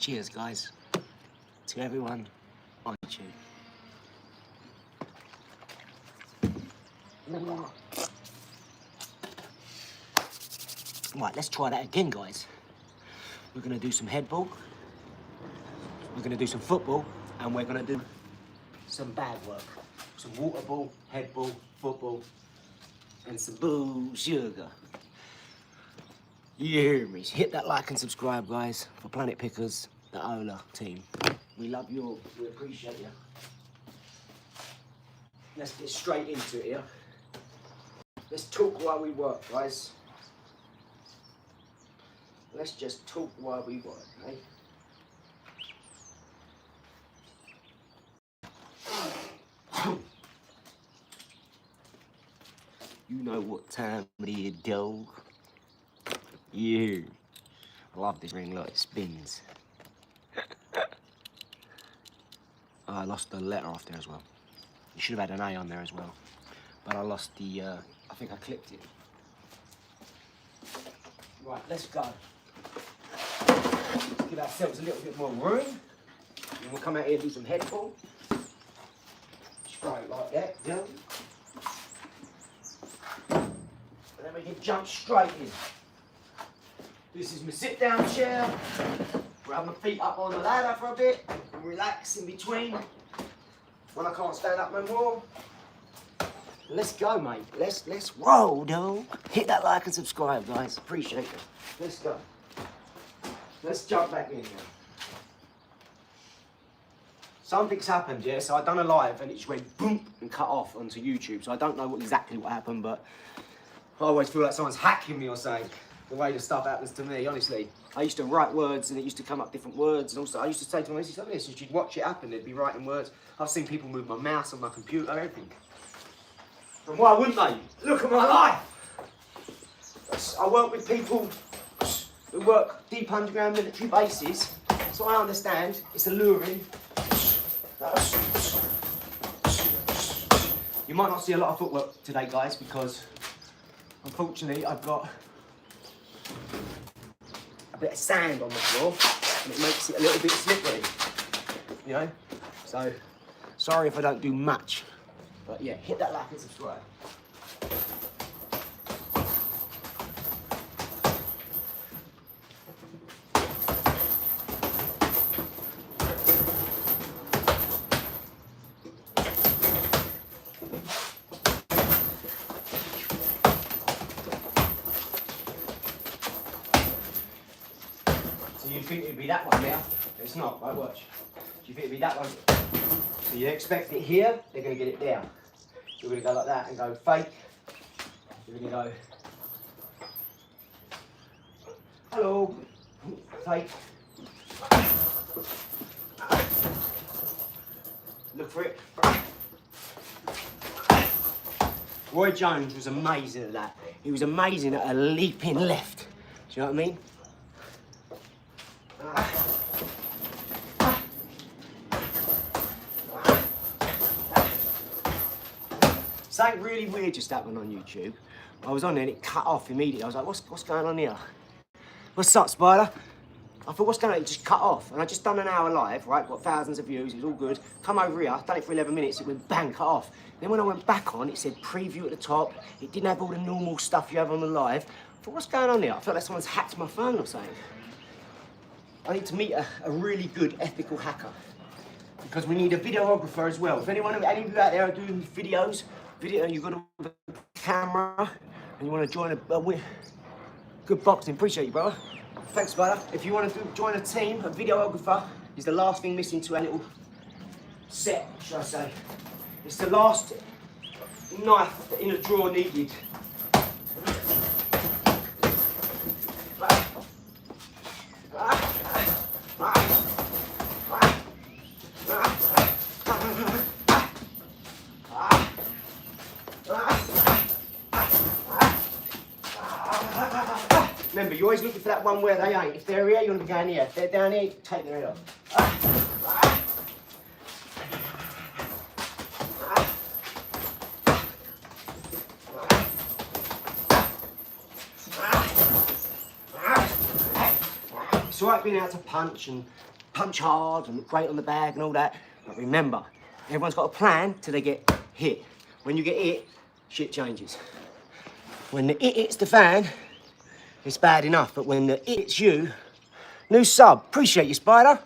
Cheers, guys, to everyone on YouTube. Right, let's try that again, guys. We're gonna do some headball, we're gonna do some football, and we're gonna do some bag work. Some water ball, headball, football, and some boo sugar. You hear me? Hit that like and subscribe, guys, for Planet Pickers, the Ola team. We love you all. We appreciate you. Let's get straight into it here. Let's talk while we work, guys. Let's just talk while we work, eh? You know what time it is, dog. Yeah. I love this ring, look, it spins. Oh, I lost the letter off there as well. You should have had an A on there as well. But I lost the, I think I clipped it. Right, let's go. Give ourselves a little bit more room. And we'll come out here and do some headball. Straight like that, yeah. And then we can jump straight in. This is my sit-down chair. We'll have my feet up on the ladder for a bit and relax in between when I can't stand up no more. Let's go, mate. Let's roll, dog. Hit that like and subscribe, guys. Appreciate it. Let's go. Let's jump back in here. Something's happened, yeah? So I done a live and it just went boom and cut off onto YouTube. So I don't know exactly what happened, but I always feel like someone's hacking me or something. The way the stuff happens to me, honestly. I used to write words and it used to come up different words. And also I used to say to my missus, look at this, and she'd watch it happen, they'd be writing words. I've seen people move my mouse on my computer, everything. And why wouldn't they? Look at my life. I work with people who work deep underground military bases, so I understand it's alluring. You might not see a lot of footwork today, guys, because unfortunately I've got a bit of sand on the floor and it makes it a little bit slippery, you know? So, sorry if I don't do much, but yeah, hit that like and subscribe. You think it'd be that one now? It's not, right, watch. Do you think it'd be that one? So you expect it here, they're going to get it down. You're going to go like that and go fake. You're going to go, hello, fake. Look for it. Roy Jones was amazing at that. He was amazing at a leaping left. Do you know what I mean? Something really weird just happened on YouTube. I was on there and it cut off immediately. I was like, what's going on here? What's up, Spider? I thought, what's going on? It just cut off. And I just done an hour live, right? Got thousands of views, it was all good. Come over here, done it for 11 minutes, it went bang, cut off. Then when I went back on, it said preview at the top. It didn't have all the normal stuff you have on the live. I thought, what's going on here? I felt like someone's hacked my phone or something. I need to meet a really good ethical hacker because we need a videographer as well. If any of you out there are doing videos, you've got a camera and you want to join a good boxing, appreciate you, brother. Thanks, brother. If you want to join a team, a videographer is the last thing missing to our little set, should I say. It's the last knife in a drawer needed. Remember, you're always looking for that one where they ain't. If they're here, you want to be going here. If they're down here, take their head off. It's all right being able to punch and punch hard and look great on the bag and all that. But remember, everyone's got a plan till they get hit. When you get hit, shit changes. When the it hits the fan, it's bad enough. But when the it hits you, new sub. Appreciate you, Spider.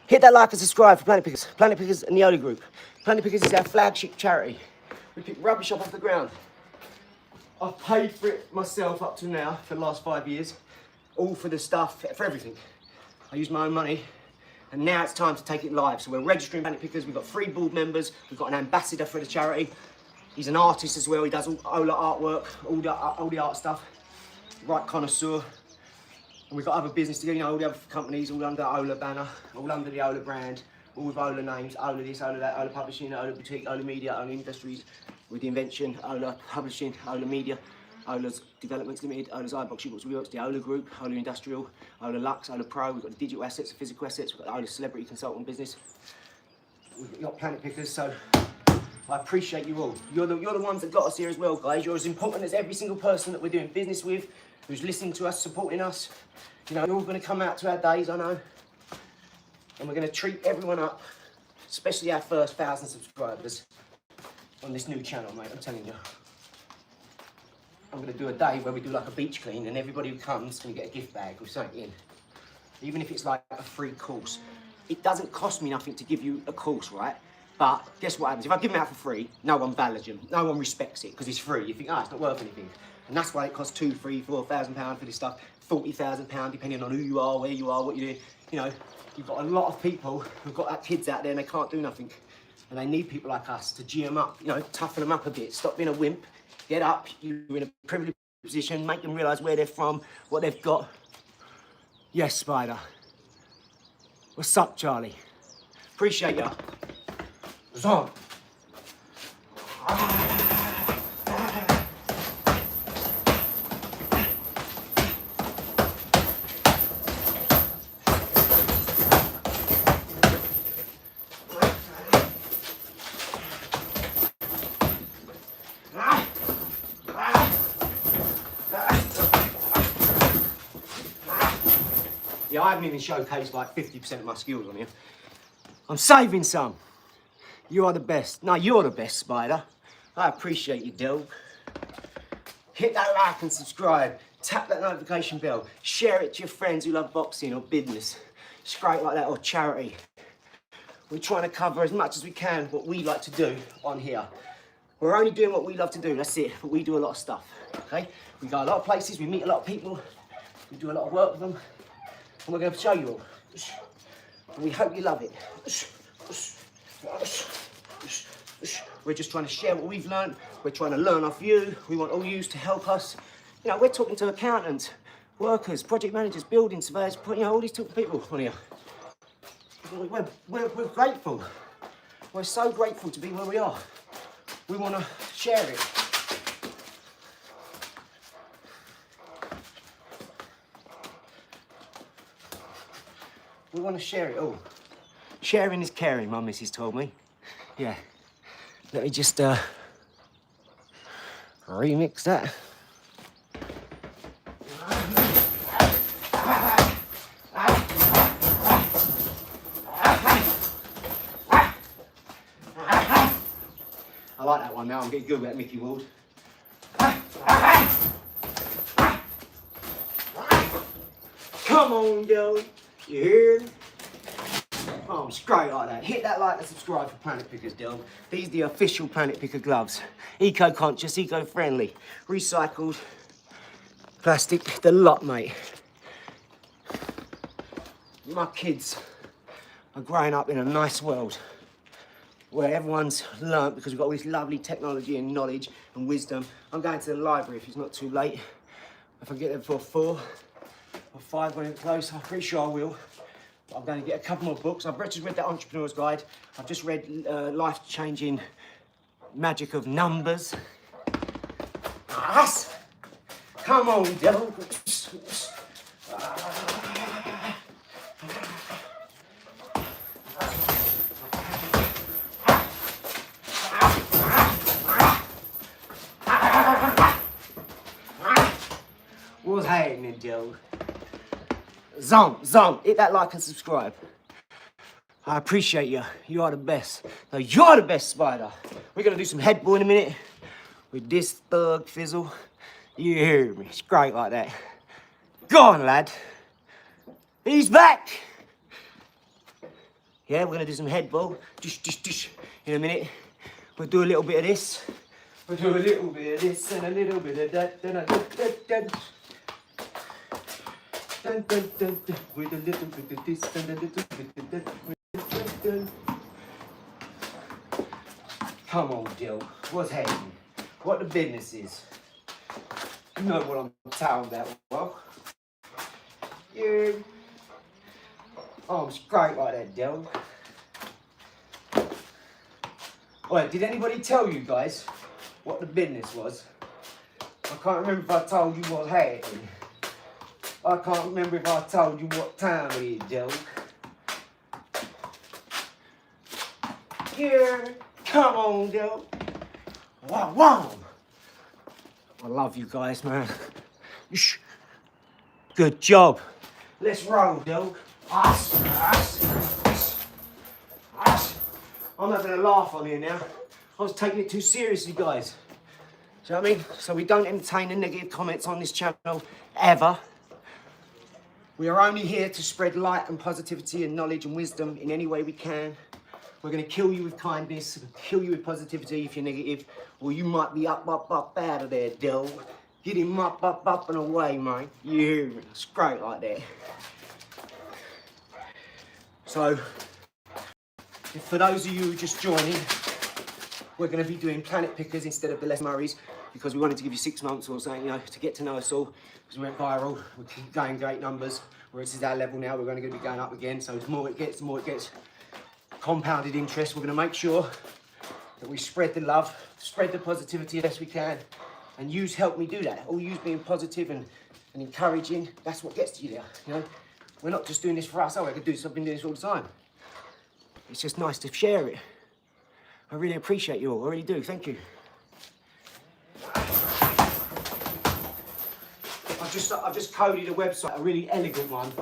Hit that like and subscribe for Planet Pickers. Planet Pickers and the Yoda Group. Planet Pickers is our flagship charity. We pick rubbish up off the ground. I've paid for it myself up to now for the last 5 years. All for the stuff, for everything. I use my own money. And now it's time to take it live. So we're registering Planet Pickers. We've got 3 board members. We've got an ambassador for the charity. He's an artist as well. He does all Ola artwork, all the art stuff. Right connoisseur. And we've got other business to do, you know, all the other companies, all under Ola banner, all under the Ola brand, all with Ola names, Ola this, Ola that, Ola Publishing, Ola Boutique, Ola Media, Ola Industries, with the invention, Ola Publishing, Ola Media, Ola's Developments Limited, Ola's iBox, Shoebox Reworks, the Ola Group, Ola Industrial, Ola Lux, Ola Pro. We've got the digital assets, the physical assets. We've got the Ola Celebrity Consultant business. We've got Planet Pickers, so I appreciate you all. You're the ones that got us here as well, guys. You're as important as every single person that we're doing business with, who's listening to us, supporting us. You know, you're all going to come out to our days, I know. And we're going to treat everyone up, especially our first 1,000 subscribers on this new channel, mate. I'm telling you. I'm going to do a day where we do like a beach clean and everybody who comes can get a gift bag with something in. Even if it's like a free course. It doesn't cost me nothing to give you a course, right? But guess what happens? If I give them out for free, no one values them. No one respects it because it's free. You think, oh, it's not worth anything. And that's why it costs £2,000, £3,000, £4,000 for this stuff. £40,000 depending on who you are, where you are, what you're doing. You know, you've got a lot of people who've got kids out there and they can't do nothing. And they need people like us to G them up, you know, toughen them up a bit. Stop being a wimp. Get up. You're in a privileged position. Make them realise where they're from, what they've got. Yes, Spider. What's up, Charlie? Appreciate ya. Zon. Yeah, I haven't even showcased like 50% of my skills on here. I'm saving some. You are the best. No, you're the best, Spider. I appreciate you, Del. Hit that like and subscribe. Tap that notification bell. Share it to your friends who love boxing or business. Straight like that, or charity. We're trying to cover as much as we can what we like to do on here. We're only doing what we love to do, that's it. But we do a lot of stuff, okay? We go a lot of places, we meet a lot of people. We do a lot of work with them. And we're going to show you all. And we hope you love it. We're just trying to share what we've learned. We're trying to learn off you. We want all yous to help us. You know, we're talking to accountants, workers, project managers, building surveyors, you know, all these type of people on here. We're grateful. We're so grateful to be where we are. We want to share it. We want to share it all. Sharing is caring, my missus told me. Yeah. Let me just remix that. I like that one now. I'm getting good with that Mickey Ward. Come on, yo. You hear me? Oh, I'm straight like that. Hit that like and subscribe for Planet Pickers, Dylan. These are the official Planet Picker gloves. Eco-conscious, eco-friendly, recycled plastic, the lot, mate. My kids are growing up in a nice world where everyone's learnt because we've got all this lovely technology and knowledge and wisdom. I'm going to the library if it's not too late. If I get there before 4 or 5 when it's close, I'm pretty sure I will. But I'm going to get a couple more books. I've just read the Entrepreneur's Guide. I've just read Life-Changing Magic of Numbers. Yes! Come on, devil. What's happening, Joe? Zone, hit that like and subscribe. I appreciate you. You are the best. No, you're the best, Spider. We're gonna do some head ball in a minute with this thug fizzle. You hear me? It's great like that. Go on, lad. He's back. Yeah, we're gonna do some head ball. Dish. In a minute. We'll do a little bit of this. We'll do a little bit of this and a little bit of that. Then I do that. Dun, dun, dun, dun. With a little bit of this and a little bit of that. Come on, Dill. What's happening? What the business is? You know what I'm talking about, well. Yeah. Oh, it's great like that, Dill. Wait, did anybody tell you guys what the business was? I can't remember if I told you what's happening. I can't remember if I told you what time it is, Dill. Yeah, come on, Dill. Wow. I love you guys, man. Good job. Let's roll, Dill. Us. I'm not going to laugh on here now. I was taking it too seriously, guys. Do you know what I mean? So we don't entertain the negative comments on this channel, ever. We are only here to spread light and positivity and knowledge and wisdom in any way we can. We're going to kill you with kindness, kill you with positivity if you're negative, or you might be up out of there, Dill. Get him up and away, mate. Yeah, it's great like that. So, for those of you who are just joining, we're going to be doing planet pickers instead of the Les Murrays because we wanted to give you 6 months or something, you know, to get to know us all. Because we went viral, we're going great numbers. Whereas this is our level now, we're only going to be going up again. So the more it gets, compounded interest. We're going to make sure that we spread the love, spread the positivity as best we can, and yous help me do that. All yous being positive and encouraging, that's what gets you there. You know, we're not just doing this for us. Oh, I could do something, do this all the time. It's just nice to share it. I really appreciate you all. I really do. Thank you. I've just coded a website, a really elegant one.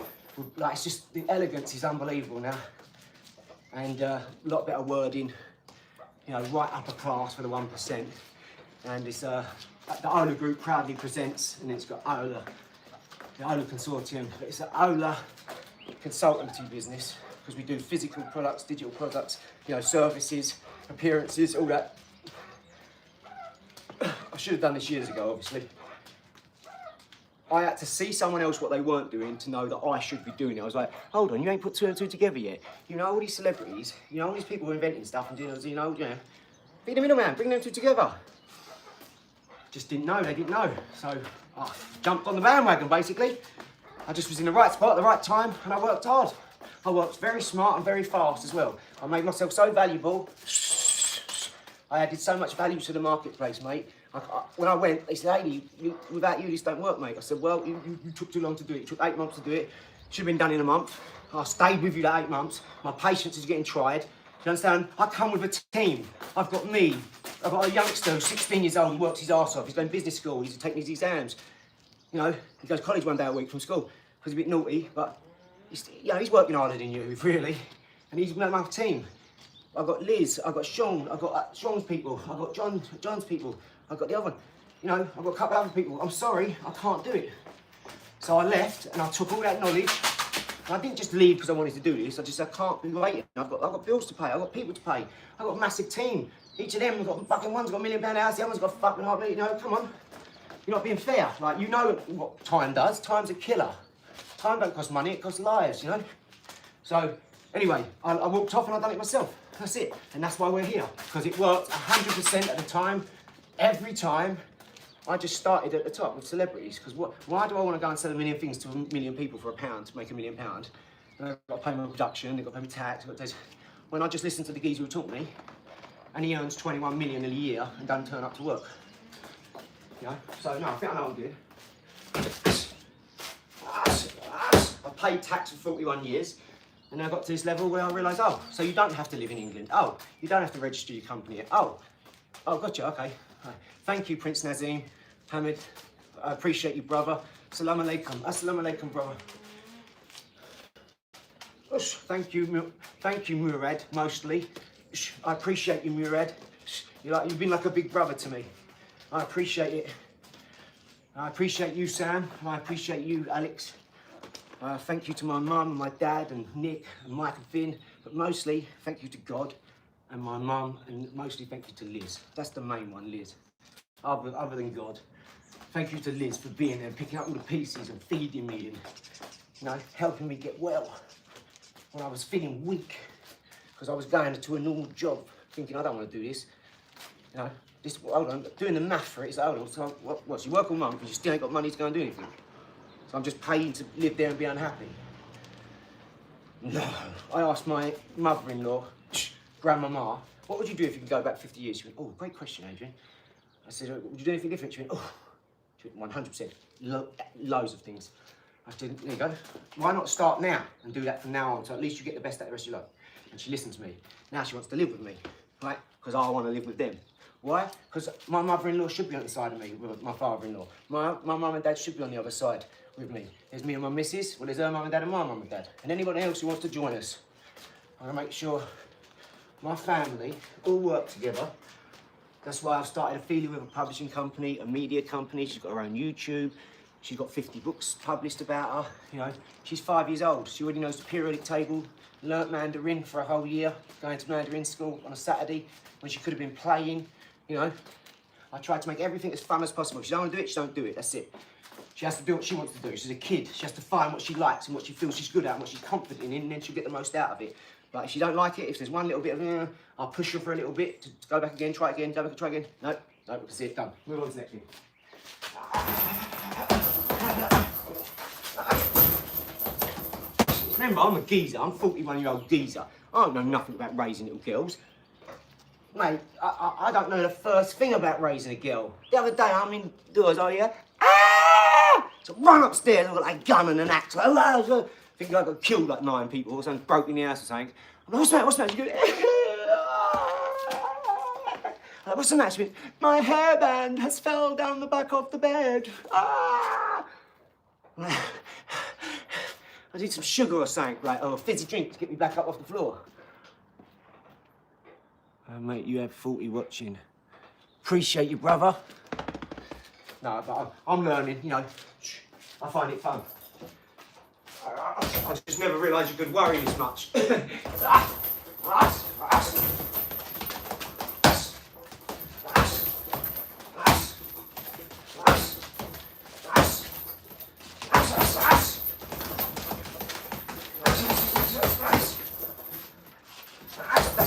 Like, it's just, the elegance is unbelievable now. And a lot better wording, you know, right upper class for the 1%. And it's the Ola Group proudly presents, and it's got Ola, the Ola Consortium. It's an Ola consultancy business because we do physical products, digital products, you know, services, appearances, all that. I should have done this years ago, obviously. I had to see someone else what they weren't doing to know that I should be doing it. I was like, hold on, you ain't put 2 and 2 together yet. You know all these celebrities, you know all these people who are inventing stuff and doing, you know, be the middleman, bring them two together. Just didn't know, they didn't know. So I jumped on the bandwagon, basically. I just was in the right spot at the right time, and I worked hard. I worked very smart and very fast as well. I made myself so valuable. I added so much value to the marketplace, mate. When I went, they said, hey, without you, this don't work, mate. I said, well, you took too long to do it. It took 8 months to do it. Should have been done in a month. I stayed with you that 8 months. My patience is getting tried. You understand? I come with a team. I've got me. I've got a youngster who's 16 years old, he works his arse off. He's going to business school, he's taking his exams. You know, he goes to college 1 day a week from school because he's a bit naughty, but he's working harder than you, really. And he's my team. I've got Liz, I've got Sean, I've got Sean's people, I've got John's people, I've got the other one. You know, I've got a couple of other people. I'm sorry, I can't do it. So I left and I took all that knowledge. And I didn't just leave because I wanted to do this. I can't be waiting. I've got bills to pay. I've got people to pay. I've got a massive team. Each of them have got fucking, one's got £1 million house, the other one's got a fucking half million. You know, come on. You're not being fair. Like, you know what time does. Time's a killer. Time don't cost money, it costs lives, you know? So, anyway, I walked off and I done it myself. That's it. And that's why we're here. Because it worked 100% at the time, every time. I just started at the top with celebrities. Because why do I want to go and sell 1 million things to 1 million people for £1 to make £1 million? And I've got to pay my production, I've got to pay my tax, I've got to... When I just listened to the geezer who taught me, and he earns 21 million in a year and doesn't turn up to work. You know? So no, I think I know what I'm doing. I paid tax for 41 years, and I got to this level where I realised, oh, so you don't have to live in England. Oh, you don't have to register your company. Oh, gotcha, okay. Right. Thank you, Prince Nazim, Hamid. I appreciate you, brother. Assalamu alaikum. Assalamu alaikum, brother. Thank you, Murad, mostly. I appreciate you, Murad. You've been like a big brother to me. I appreciate it. I appreciate you, Sam. I appreciate you, Alex. Thank you to my mum and my dad and Nick and Mike and Finn. But mostly, thank you to God and my mum, and mostly thank you to Liz. That's the main one, Liz. Other than God. Thank you to Liz for being there, picking up all the pieces and feeding me and, helping me get well when I was feeling weak because I was going to a normal job thinking, I don't want to do this. Hold on, doing the math for it, hold on, so what, so you work all month and you still ain't got money to go and do anything? So I'm just paying to live there and be unhappy? No. I asked my mother-in-law, Grandmama, what would you do if you could go back 50 years? She went, oh, great question, Adrian. I said, would you do anything different? She went, oh. She went, 100%, loads of things. I said, there you go. Why not start now and do that from now on, so at least you get the best out of the rest of your life? And she listened to me. Now she wants to live with me, right? Because I want to live with them. Why? Because my mother-in-law should be on the side of me with my father-in-law. My mum and dad should be on the other side with me. There's me and my missus, well, there's her mum and dad and my mum and dad. And anybody else who wants to join us. I want to make sure my family all work together. That's why I've started affiliate with a publishing company, a media company. She's got her own YouTube. She's got 50 books published about her. She's 5 years old. She already knows the periodic table, learnt Mandarin for a whole year, going to Mandarin school on a Saturday when she could have been playing. I tried to make everything as fun as possible. If she don't want to do it, she don't do it. That's it. She has to do what she wants to do. She's a kid. She has to find what she likes and what she feels she's good at and what she's confident in, and then she'll get the most out of it. But if she don't like it, if there's one little bit of, I'll push her for a little bit to go back again, try again, go back and try again. No, we can see it done. Move on to the next thing. Remember, I'm a geezer. I'm a 41-year-old geezer. I don't know nothing about raising little girls. Mate, I don't know the first thing about raising a girl. The other day, I'm indoors, so run upstairs, I've got like a gun and an axe. I think I got killed like 9 people or something, broke in the house or something. I'm like, what's that? She goes, like, what's the matter? She went, my hairband has fell down the back of the bed. I need some sugar or something, right? Or a fizzy drink to get me back up off the floor. Mate, you have 40 watching. Appreciate you, brother. No, but I'm learning, I find it fun. I just never realised you could worry this much. That's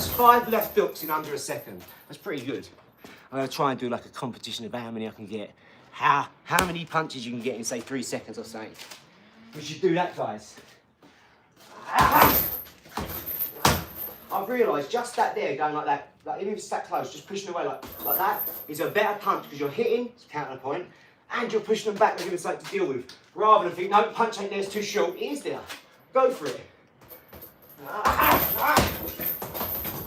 5 left hooks in under a second. That's pretty good. I'm going to try and do like a competition of how many I can get. How many punches you can get in, say, 3 seconds or something. We should do that, guys. I've realised just that there, going like that, like even if it's that close, just pushing away like that, is a better punch because you're hitting, it's counterpoint, and you're pushing them back and giving something to deal with. Rather than think, no, punch ain't there, it's too short. It is there. Go for it.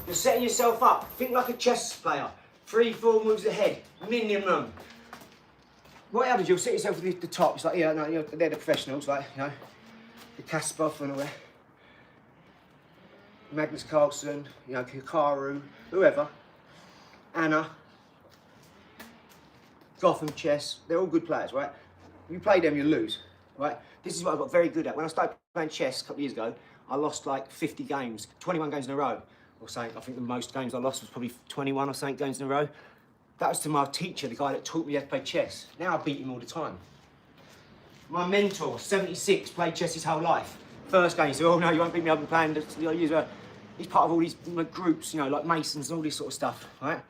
You're setting yourself up. Think like a chess player. 3, 4 moves ahead, minimum. What happens, you'll set yourself at the top. It's like, they're the professionals, like, the Kasparov and all that. Magnus Carlsen, Hikaru, whoever. Anna. Gotham Chess. They're all good players, right? You play them, you lose, right? This is what I got very good at. When I started playing chess a couple of years ago, I lost like 50 games, 21 games in a row. Or something. I think the most games I lost was probably 21 or something games in a row. That was to my teacher, the guy that taught me how to play chess. Now I beat him all the time. My mentor, 76, played chess his whole life. First game, he said, oh no, you won't beat me, I've been playing this. He's part of all these groups, like Masons and all this sort of stuff, right?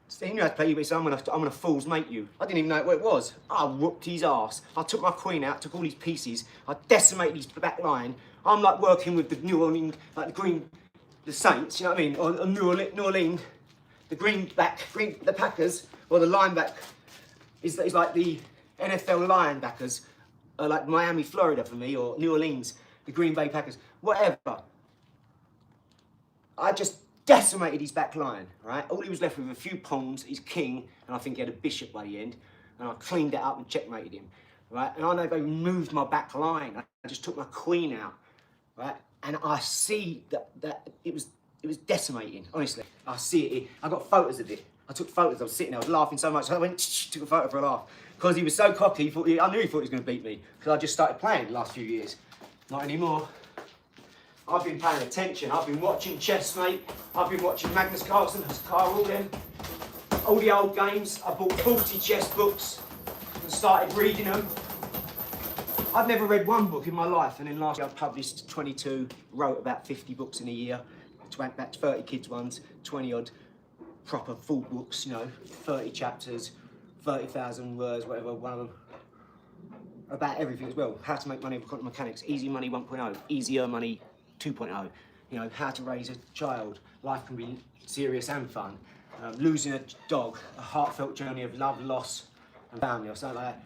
So he knew how to play, but he said, I'm gonna fool's mate you. I didn't even know what it was. I whooped his ass. I took my queen out, took all his pieces, I decimated his back line. I'm like working with the New Orleans, like the Saints, you know what I mean? Or New Orleans, the Packers, or the linebacker is like the NFL linebackers, like Miami, Florida for me, or New Orleans, the Green Bay Packers, whatever. I just decimated his back line, right? All he was left with a few pawns, his king, and I think he had a bishop by the end, and I cleaned it up and checkmated him, right? And I never moved my back line. I just took my queen out. right? And I see that it was decimating, honestly. I see it. I got photos of it. I took photos. I was sitting there. I was laughing so much. I went, took a photo for a laugh. Because he was so cocky, I knew he thought he was going to beat me. Because I just started playing the last few years. Not anymore. I've been paying attention. I've been watching chess, mate. I've been watching Magnus Carlsen, all them. All the old games. I bought 40 chess books and started reading them. I've never read one book in my life, and then last year I published 22, wrote about 50 books in a year, about 30 kids ones, 20 odd proper full books, you know, 30 chapters, 30,000 words, whatever, one of them. About everything as well. How to make money with quantum mechanics, easy money 1.0, easier money 2.0. You know, how to raise a child. Life can be serious and fun. Losing a dog, a heartfelt journey of love, loss, and family, or something like that.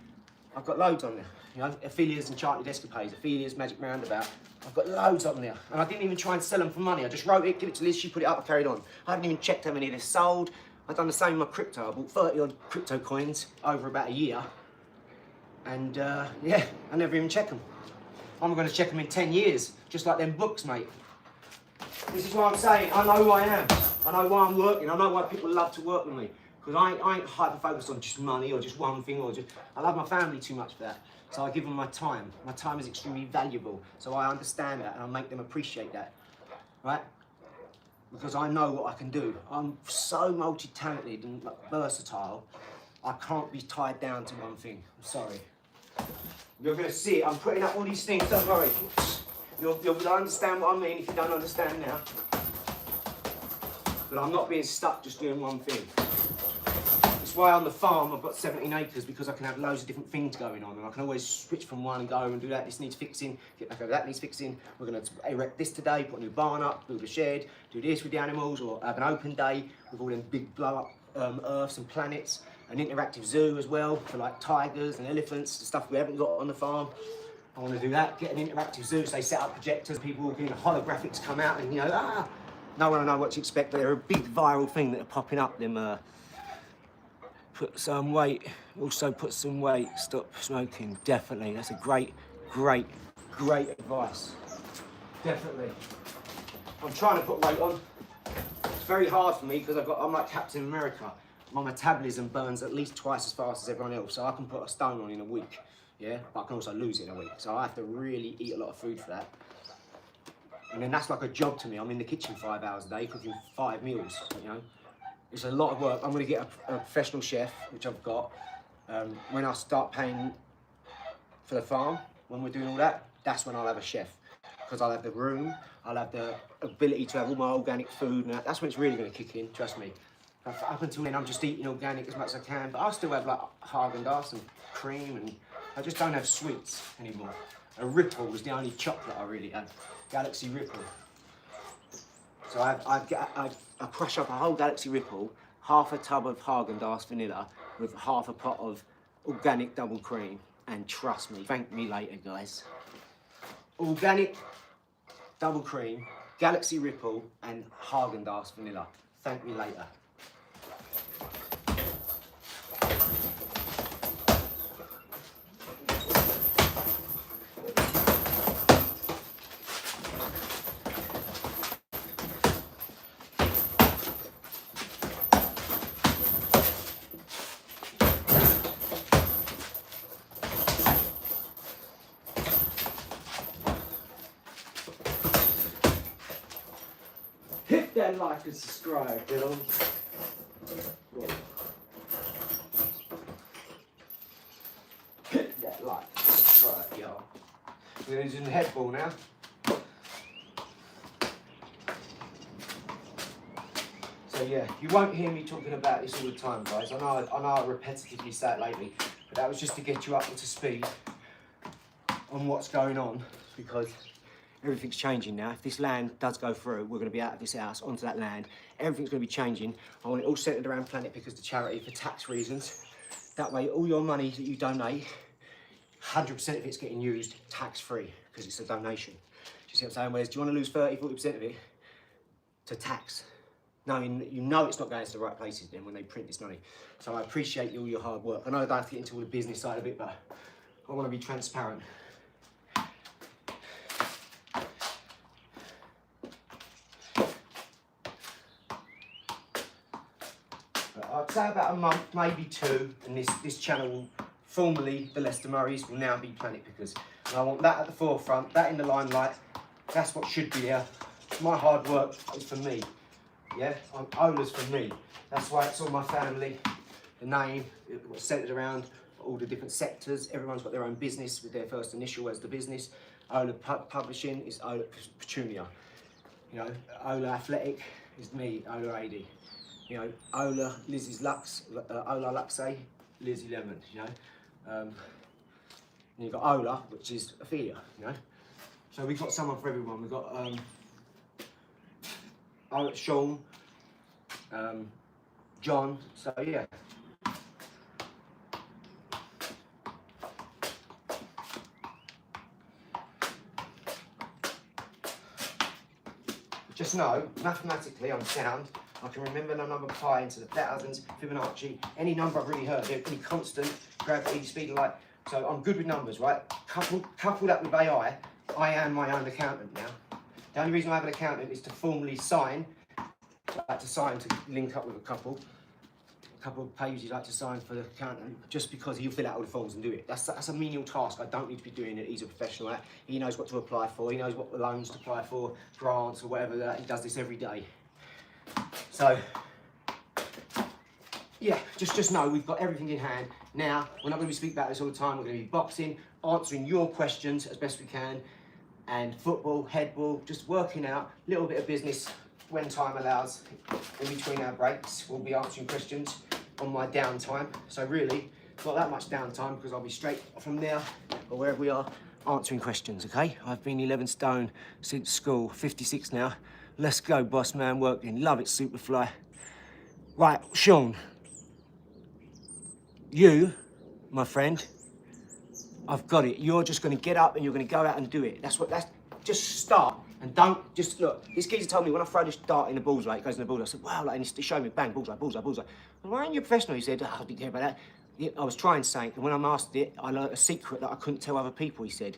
I've got loads on there. You know, Ophelia's Enchanted Escapades, Ophelia's Magic Roundabout. I've got loads on there. And I didn't even try and sell them for money. I just wrote it, give it to Liz, she put it up, I carried on. I haven't even checked how many they're sold. I've done the same with my crypto. I bought 30 odd crypto coins over about a year. And yeah, I never even check them. I'm going to check them in 10 years, just like them books, mate. This is what I'm saying. I know who I am. I know why I'm working. I know why people love to work with me. Because I ain't hyper-focused on just money or just one thing or just... I love my family too much for that. So I give them my time. My time is extremely valuable. So I understand that and I make them appreciate that. Right? Because I know what I can do. I'm so multi-talented and versatile. I can't be tied down to one thing. I'm sorry. You're going to see it. I'm putting up all these things. Don't worry. You'll understand what I mean if you don't understand now. But I'm not being stuck just doing one thing. That's why on the farm I've got 17 acres, because I can have loads of different things going on and I can always switch from one and go and do that. This needs fixing, get back over, that needs fixing. We're going to erect this today, put a new barn up, build a shed, do this with the animals, or have an open day with all them big blow up earths and planets. An interactive zoo as well for like tigers and elephants, the stuff we haven't got on the farm. I want to do that, get an interactive zoo, so they set up projectors, people will get holographics come out and, you know, no one will know what to expect, but they're a big viral thing that are popping up. Them put some weight, also put some weight, stop smoking, definitely. That's a great advice. Definitely. I'm trying to put weight on. It's very hard for me because I'm like Captain America. My metabolism burns at least twice as fast as everyone else, so I can put a stone on in a week, yeah? But I can also lose it in a week, so I have to really eat a lot of food for that. And then that's like a job to me. I'm in the kitchen 5 hours a day, cooking 5 meals, you know? It's a lot of work. I'm gonna get a professional chef, which I've got. When I start paying for the farm, when we're doing all that, that's when I'll have a chef. Because I'll have the room, I'll have the ability to have all my organic food, and that's when it's really gonna kick in, trust me. Up until then, I'm just eating organic as much as I can, but I still have like Haagen-Dazs and cream, and I just don't have sweets anymore. A Ripple was the only chocolate I really had, Galaxy Ripple. So I crush up a whole Galaxy Ripple, half a tub of Haagen-Dazs vanilla with half a pot of organic double cream, and trust me, thank me later, guys. Organic double cream, Galaxy Ripple, and Haagen-Dazs vanilla. Thank me later. Hit that like and subscribe, Bill. Hit that like and subscribe, y'all. We're using the head ball now. So yeah, you won't hear me talking about this all the time, guys. I know I repetitively say it lately, but that was just to get you up to speed on what's going on, because everything's changing now. If this land does go through, we're going to be out of this house, onto that land. Everything's going to be changing. I want it all centred around Planet because the charity, for tax reasons. That way, all your money that you donate, 100% of it's getting used tax-free because it's a donation. Do you see what I'm saying? Whereas, do you want to lose 30, 40% of it to tax? Knowing you know it's not going to the right places then when they print this money. So I appreciate all your hard work. I know I don't have to get into all the business side of it, but I want to be transparent. I'd say about a month, maybe 2, and this channel will, formerly the Leicester Murrays, will now be Planet Pickers. And I want that at the forefront, that in the limelight. That's what should be there. My hard work is for me. Yeah, Ola's for me. That's why it's all my family. The name, it was centred around all the different sectors. Everyone's got their own business with their first initial as the business. Ola Publishing is Ola Petunia. You know, Ola Athletic is me, Ola AD. You know, Ola Lizzie's Lux, Ola Luxe, Lizzie Lemon. You know, and you've got Ola, which is Ophelia. You know, so we've got someone for everyone. We've got Sean, John. So yeah. Just know, mathematically I'm sound. I can remember the number pi into the thousands, Fibonacci, any number I've really heard, any constant, gravity, speed of light. So I'm good with numbers, right? Couple that with AI, I am my own accountant now. The only reason I have an accountant is to formally sign. I like to sign to link up with a couple of pages you like to sign for the accountant, just because he'll fill out all the forms and do it. That's a menial task. I don't need to be doing it. He's a professional at. He knows what to apply for. He knows what loans to apply for, grants or whatever. He does this every day. So yeah, just know we've got everything in hand. Now, we're not going to be speaking about this all the time. We're going to be boxing, answering your questions as best we can, and football, headball, just working out a little bit of business when time allows. In between our breaks, we'll be answering questions on my downtime. So really, not that much downtime, because I'll be straight from there or wherever we are answering questions, okay? I've been 11 stone since school, 56 now. Let's go, boss man, working. Love it, Superfly. Right, Sean. You, my friend, I've got it. You're just going to get up and you're going to go out and do it. Just start. And don't just look. This geezer told me when I throw this dart in the bullseye, it goes in the bullseye. I said, wow, like, and he showed me, bang, bullseye, bullseye, bullseye. Well, why aren't you a professional? He said, oh, I didn't care about that. Yeah, I was trying something, and when I mastered it, I learned a secret that I couldn't tell other people. He said,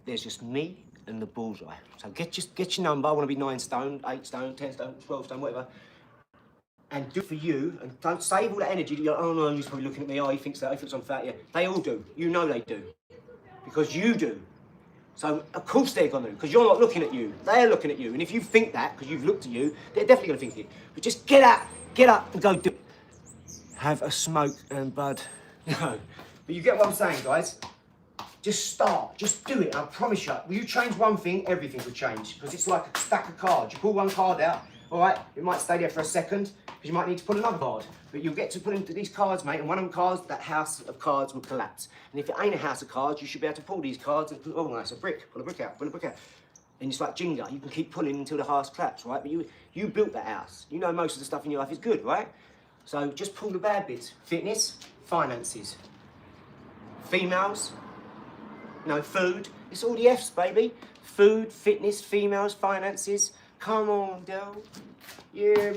there's just me and the bullseye. So get your number. I want to be 9 stone, 8 stone, 10 stone, 12 stone, whatever. And do it for you, and don't save all that energy. You're like, oh no, he's probably looking at me. Oh, he thinks that. He thinks I'm fat. Yeah, they all do. You know they do, because you do. So of course they're gonna, because you're not looking at you. They're looking at you, and if you think that, because you've looked at you, they're definitely gonna think it. But just get up and go do it. Have a smoke and bud. No, but you get what I'm saying, guys. Just start. Just do it. I promise you. Will you change one thing? Everything will change, because it's like a stack of cards. You pull one card out. All right, it might stay there for a second, because you might need to put another card. But you'll get to put into these cards, mate, and one of them cards, that house of cards will collapse. And if it ain't a house of cards, you should be able to pull these cards and, oh, nice, a brick, pull a brick out, pull a brick out. And it's like Jenga, you can keep pulling until the house collapses, right? But you built that house. You know most of the stuff in your life is good, right? So just pull the bad bits. Fitness, finances, females, no, food. It's all the F's, baby. Food, fitness, females, finances. Come on, Del. Yeah,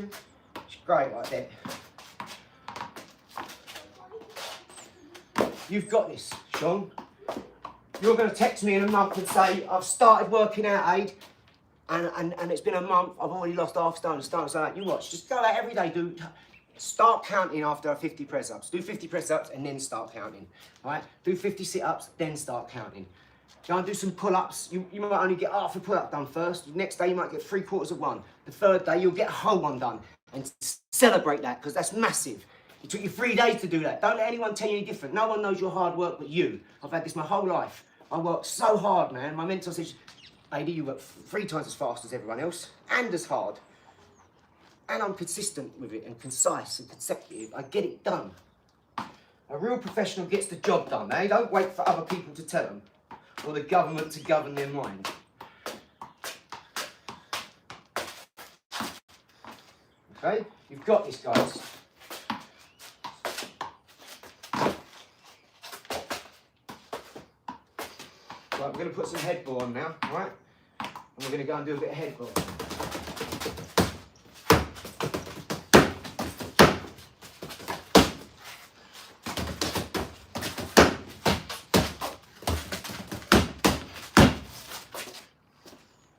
it's great like that. You've got this, Sean. You're going to text me in a month and say, I've started working out, Aid, and it's been a month, I've already lost half stone, start saying, you watch, just go out every day, start counting after 50 press-ups. Do 50 press-ups and then start counting, right? Do 50 sit-ups, then start counting. Go and do some pull-ups. You might only get half a pull-up done first. The next day you might get 3/4 of one. The third day you'll get a whole one done. And celebrate that, because that's massive. It took you 3 days to do that. Don't let anyone tell you any different. No one knows your hard work but you. I've had this my whole life. I worked so hard, man. My mentor says, AD, you work 3 times as fast as everyone else, and as hard. And I'm consistent with it, and concise and consecutive. I get it done. A real professional gets the job done. They don't wait for other people to tell them, or the government to govern their mind. Okay? You've got this, guys. Right, we're going to put some headball on now, right? And we're going to go and do a bit of headball.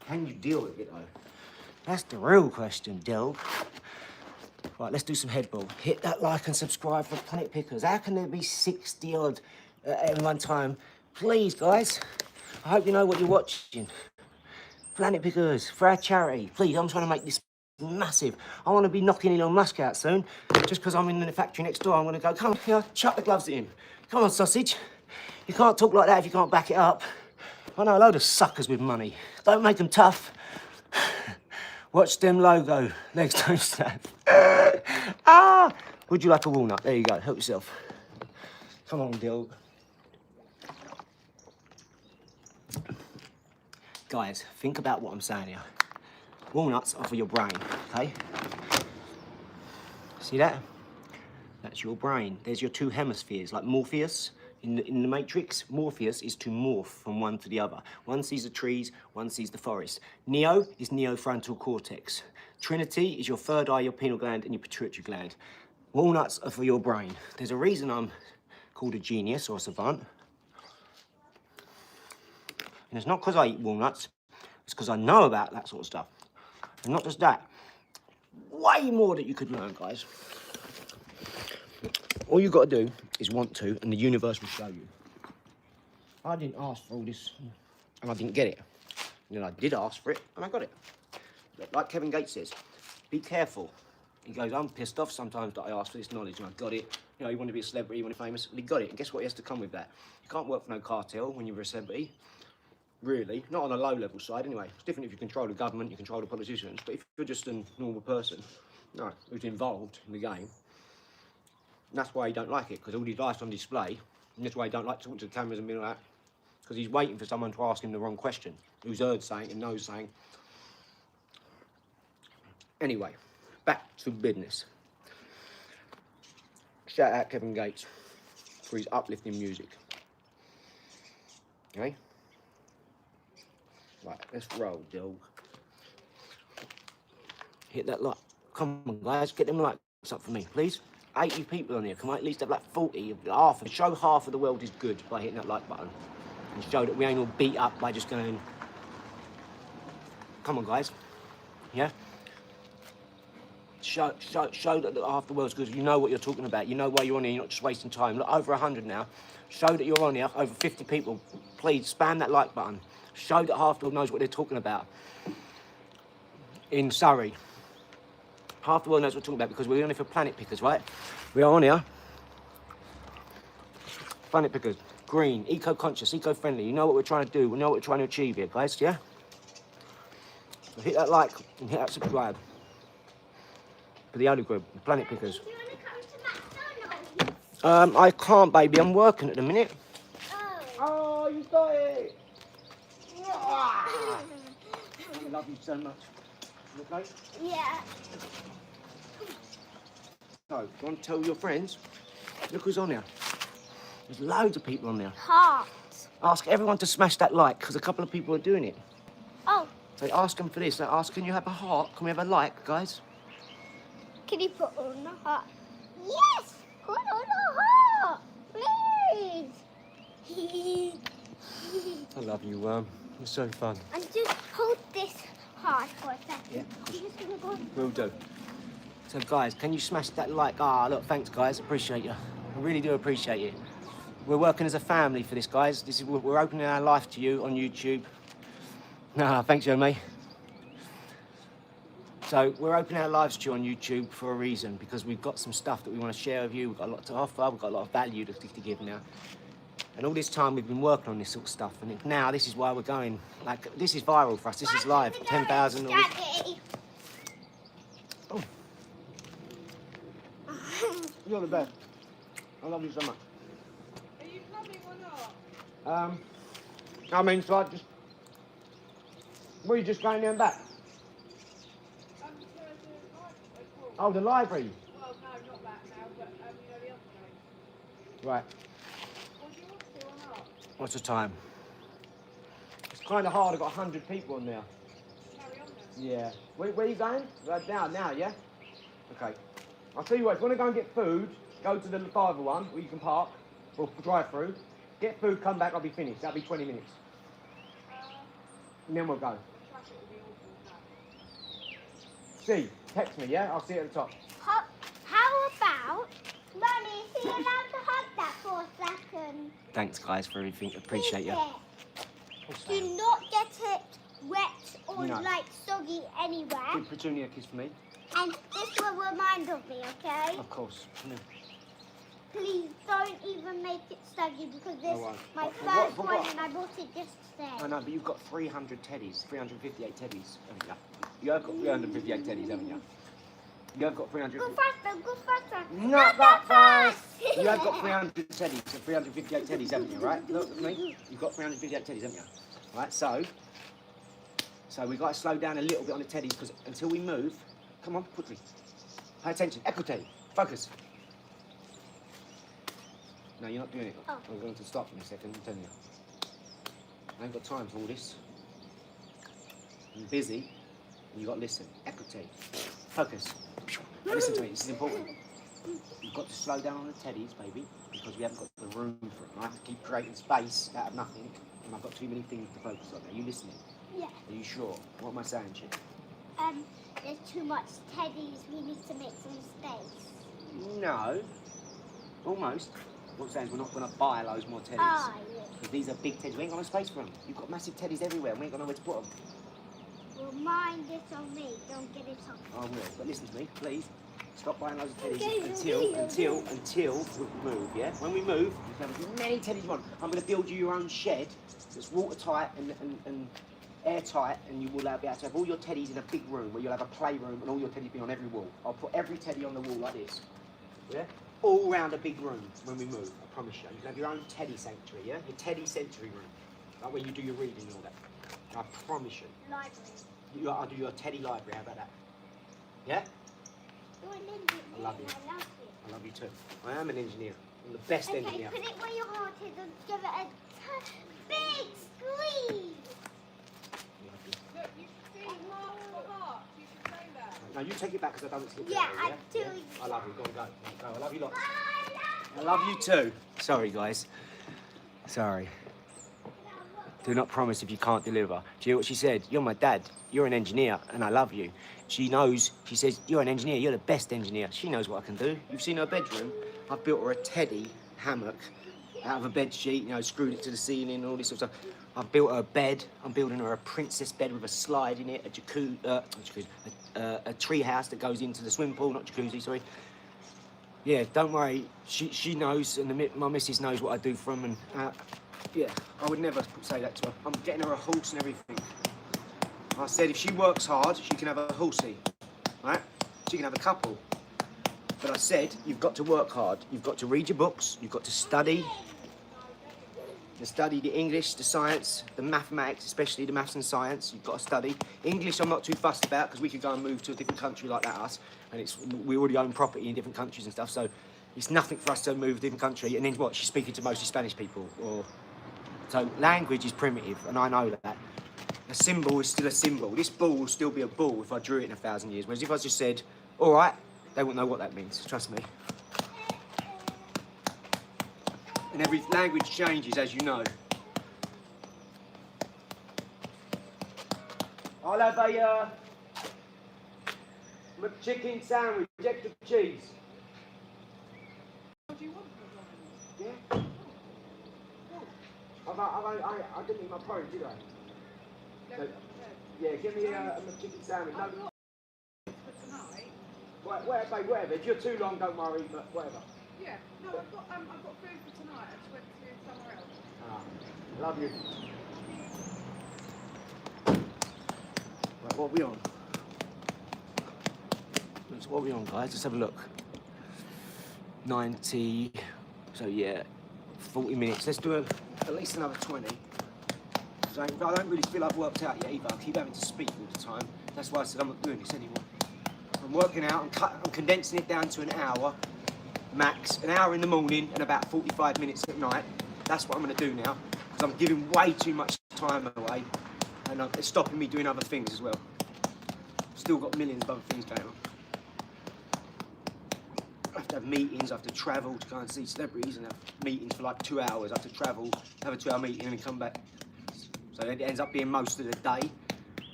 Can you deal with it, though? That's the real question, Del. Right, let's do some headball. Hit that like and subscribe for Planet Pickers. How can there be 60 odd at one time? Please, guys. I hope you know what you're watching. Planet Pickers, for our charity. Please, I'm trying to make this massive. I want to be knocking Elon Musk out soon. Just because I'm in the factory next door, I'm going to go, come on, you know, chuck the gloves at him. Come on, sausage. You can't talk like that if you can't back it up. I know a load of suckers with money. Don't make them tough. Watch them logo. Legs don't snap. Ah! Would you like a walnut? There you go. Help yourself. Come on, Dill. Guys, think about what I'm saying here. Walnuts are for your brain, okay? See that? That's your brain. There's your two hemispheres, like Morpheus. In the Matrix, Morpheus is to morph from one to the other. One sees the trees, one sees the forest. Neo is neofrontal cortex. Trinity is your third eye, your pineal gland, and your pituitary gland. Walnuts are for your brain. There's a reason I'm called a genius or a savant. And it's not because I eat walnuts, it's because I know about that sort of stuff. And not just that, way more that you could learn, guys. All you've got to do is want to, and the universe will show you. I didn't ask for all this, and I didn't get it. And then I did ask for it, and I got it. Like Kevin Gates says, be careful. He goes, I'm pissed off sometimes that I asked for this knowledge, and I got it. You know, you want to be a celebrity, you want to be famous, and he got it. And guess what he has to come with that? You can't work for no cartel when you're a celebrity. Really, not on a low-level side anyway. It's different if you control the government, you control the politicians, but if you're just a normal person, no, who's involved in the game, and that's why he don't like it, because all his life's on display, and that's why he don't like talking to the cameras and being like that, because he's waiting for someone to ask him the wrong question, who's heard saying and knows saying. Anyway, back to business. Shout out Kevin Gates for his uplifting music. Okay? Right, let's roll, dog. Hit that like. Come on, guys, get them likes up for me, please. 80 people on here. Can I at least have like 40? Half. Show half of the world is good by hitting that like button. And show that we ain't all beat up by just going. Come on, guys. Yeah? Show that half the world's good. You know what you're talking about. You know why you're on here. You're not just wasting time. Look, over 100 now. Show that you're on here. Over 50 people. Please, spam that like button. Show that half the world knows what they're talking about. In Surrey. Half the world knows what we're talking about because we're on here for Planet Pickers, right? We are on here. Planet Pickers. Green, eco-conscious, eco-friendly. You know what we're trying to do. We know what we're trying to achieve here, guys, yeah? So hit that like and hit that subscribe. For the other group, Planet Pickers. Do you want to come to McDonald's? I can't, baby. I'm working at the minute. Oh. Oh, you got it. I love you so much. Okay? Yeah. So, you want to tell your friends? Look who's on here. There's loads of people on there. Heart. Ask everyone to smash that like, because a couple of people are doing it. Oh. So ask them for this. Like, ask, can you have a heart? Can we have a like, guys? Can you put on the heart? Yes! Put on the heart! Please! I love you, You're so fun. And just hold this hard for a second. Yeah. I'm just gonna go. Will do. So, guys, can you smash that like? Ah, look, thanks, guys. Appreciate you. I really do appreciate you. We're working as a family for this, guys. We're opening our life to you on YouTube. Nah, thanks, yo, mate. So we're opening our lives to you on YouTube for a reason, because we've got some stuff that we want to share with you. We've got a lot to offer. We've got a lot of value to give now. And all this time we've been working on this sort of stuff, and now this is why we're going. Like, this is viral for us. This is live. 10,000. Daddy. Oh. You're the best. I love you so much. Are you coming or not? I mean, so I just... Were you just going there and back? I'm going to the library. Oh, the library. Well, no, not that now, but you know the other place. Right. Well, do you want to or not? What's the time? It's kind of hard. I've got 100 people on there. Carry on then. Yeah. Where are you going? Right now, yeah? Okay. I'll tell you what, if you want to go and get food, go to the 501 where you can park, or drive through. Get food, come back, I'll be finished. That'll be 20 minutes. And then we'll go. Traffic will be awful now. See, text me, yeah? I'll see you at the top. Hot Mummy, is he allowed to hug that for a second? Thanks, guys, for everything. Appreciate you. Do not get it wet or No. like soggy anywhere. Give Petunia a kiss for me. And this will remind of me, okay? Of course. Come here. Please don't even make it soggy because this No, is my but first what? one and I bought it just today. I know, but you've got 300 teddies, 358 teddies, haven't you? You have got 358 teddies, haven't you? You have got 300. Go faster, go faster. Not that fast! You have got 300 teddies, so 358 teddies, haven't you, right? Look at me. You've got 358 teddies, haven't you? Right, so we've got to slow down a little bit on the teddies because until we move, come on, quickly. Pay attention, écoutez, focus. No, you're not doing it. Oh. I'm going to stop in a second, I'm telling you. I ain't got time for all this. I'm busy, and you've got to listen. Écoutez, focus. Now listen to me, this is important. You've got to slow down on the teddies, baby, because we haven't got the room for it. I have to keep creating space out of nothing, and I've got too many things to focus on. Are you listening? Yeah. Are you sure? What am I saying to you? There's too much teddies. We need to make some space. No. Almost. What I'm saying is we're not going to buy loads more teddies. Ah, yeah. Because these are big teddies. We ain't got no space for them. You've got massive teddies everywhere. We ain't got nowhere to put them. Well, mind it on me. Don't get it on. I will. But listen to me, please. Stop buying loads of teddies until we move, yeah? When we move, you can have as many teddies you want. I'm going to build you your own shed that's watertight and airtight, and you will be able to have all your teddies in a big room where you'll have a playroom and all your teddies be on every wall. I'll put every teddy on the wall like this, yeah? All round a big room when we move, I promise you. You can have your own teddy sanctuary, yeah? Your teddy sensory room, like where you do your reading and all that. I promise you. Library. I'll do your teddy library, how about that? Yeah? You're an engineer. I love you. I love you. I love you too. I am an engineer. I'm the best Okay, engineer. put it where your heart is and give it a big squeeze. Look, you should see heart for heart. You should say that. No, you take it back because I don't skip it. Yeah, I do. Yeah? I love you. Go on, go. Go. I love you lots. I love you too. Sorry, guys. Sorry. Do not promise if you can't deliver. Do you hear what she said? You're my dad. You're an engineer, and I love you. She knows. She says, you're an engineer. You're the best engineer. She knows what I can do. You've seen her bedroom. I've built her a teddy hammock out of a bed sheet, you know, screwed it to the ceiling and all this sort of stuff. I've built her a bed. I'm building her a princess bed with a slide in it, a tree house that goes into the swimming pool, not jacuzzi, sorry. Yeah, don't worry. She knows, and my missus knows what I do for them, and yeah, I would never say that to her. I'm getting her a horse and everything. I said if she works hard, she can have a horsey, right? She can have a couple. But I said, you've got to work hard. You've got to read your books. You've got to study. To study the English, the science, the mathematics, especially the maths and science. You've got to study. English I'm not too fussed about because we could go and move to a different country like that, us. And we already own property in different countries and stuff, so it's nothing for us to move to a different country. And then what, she's speaking to mostly Spanish people. So language is primitive, and I know that. A symbol is still a symbol. This ball will still be a ball if I drew it in 1,000 years. Whereas if I just said, all right, they won't know what that means, trust me. And every language changes, as you know. I'll have a McChicken sandwich, extra cheese. What do you want? Yeah? I didn't eat my porridge, did I? So, yeah, give me a McChicken sandwich. No, For tonight? whatever. If you're too long, don't worry, but whatever. Yeah. No, I've got food for tonight. I just went to somewhere else. Ah, love you. Right, what are we on? What are we on, guys? Let's have a look. 90. So yeah, 40 minutes. Let's do at least another 20. I don't really feel I've worked out yet either. I keep having to speak all the time. That's why I said I'm not doing this anymore. I'm working out, I'm condensing it down to an hour max. An hour in the morning and about 45 minutes at night. That's what I'm going to do now. Because I'm giving way too much time away. And it's stopping me doing other things as well. Still got millions of other things going on. I have to have meetings, I have to travel to go and see celebrities and have meetings for like 2 hours. I have to travel, have a 2 hour meeting and then come back. So it ends up being most of the day,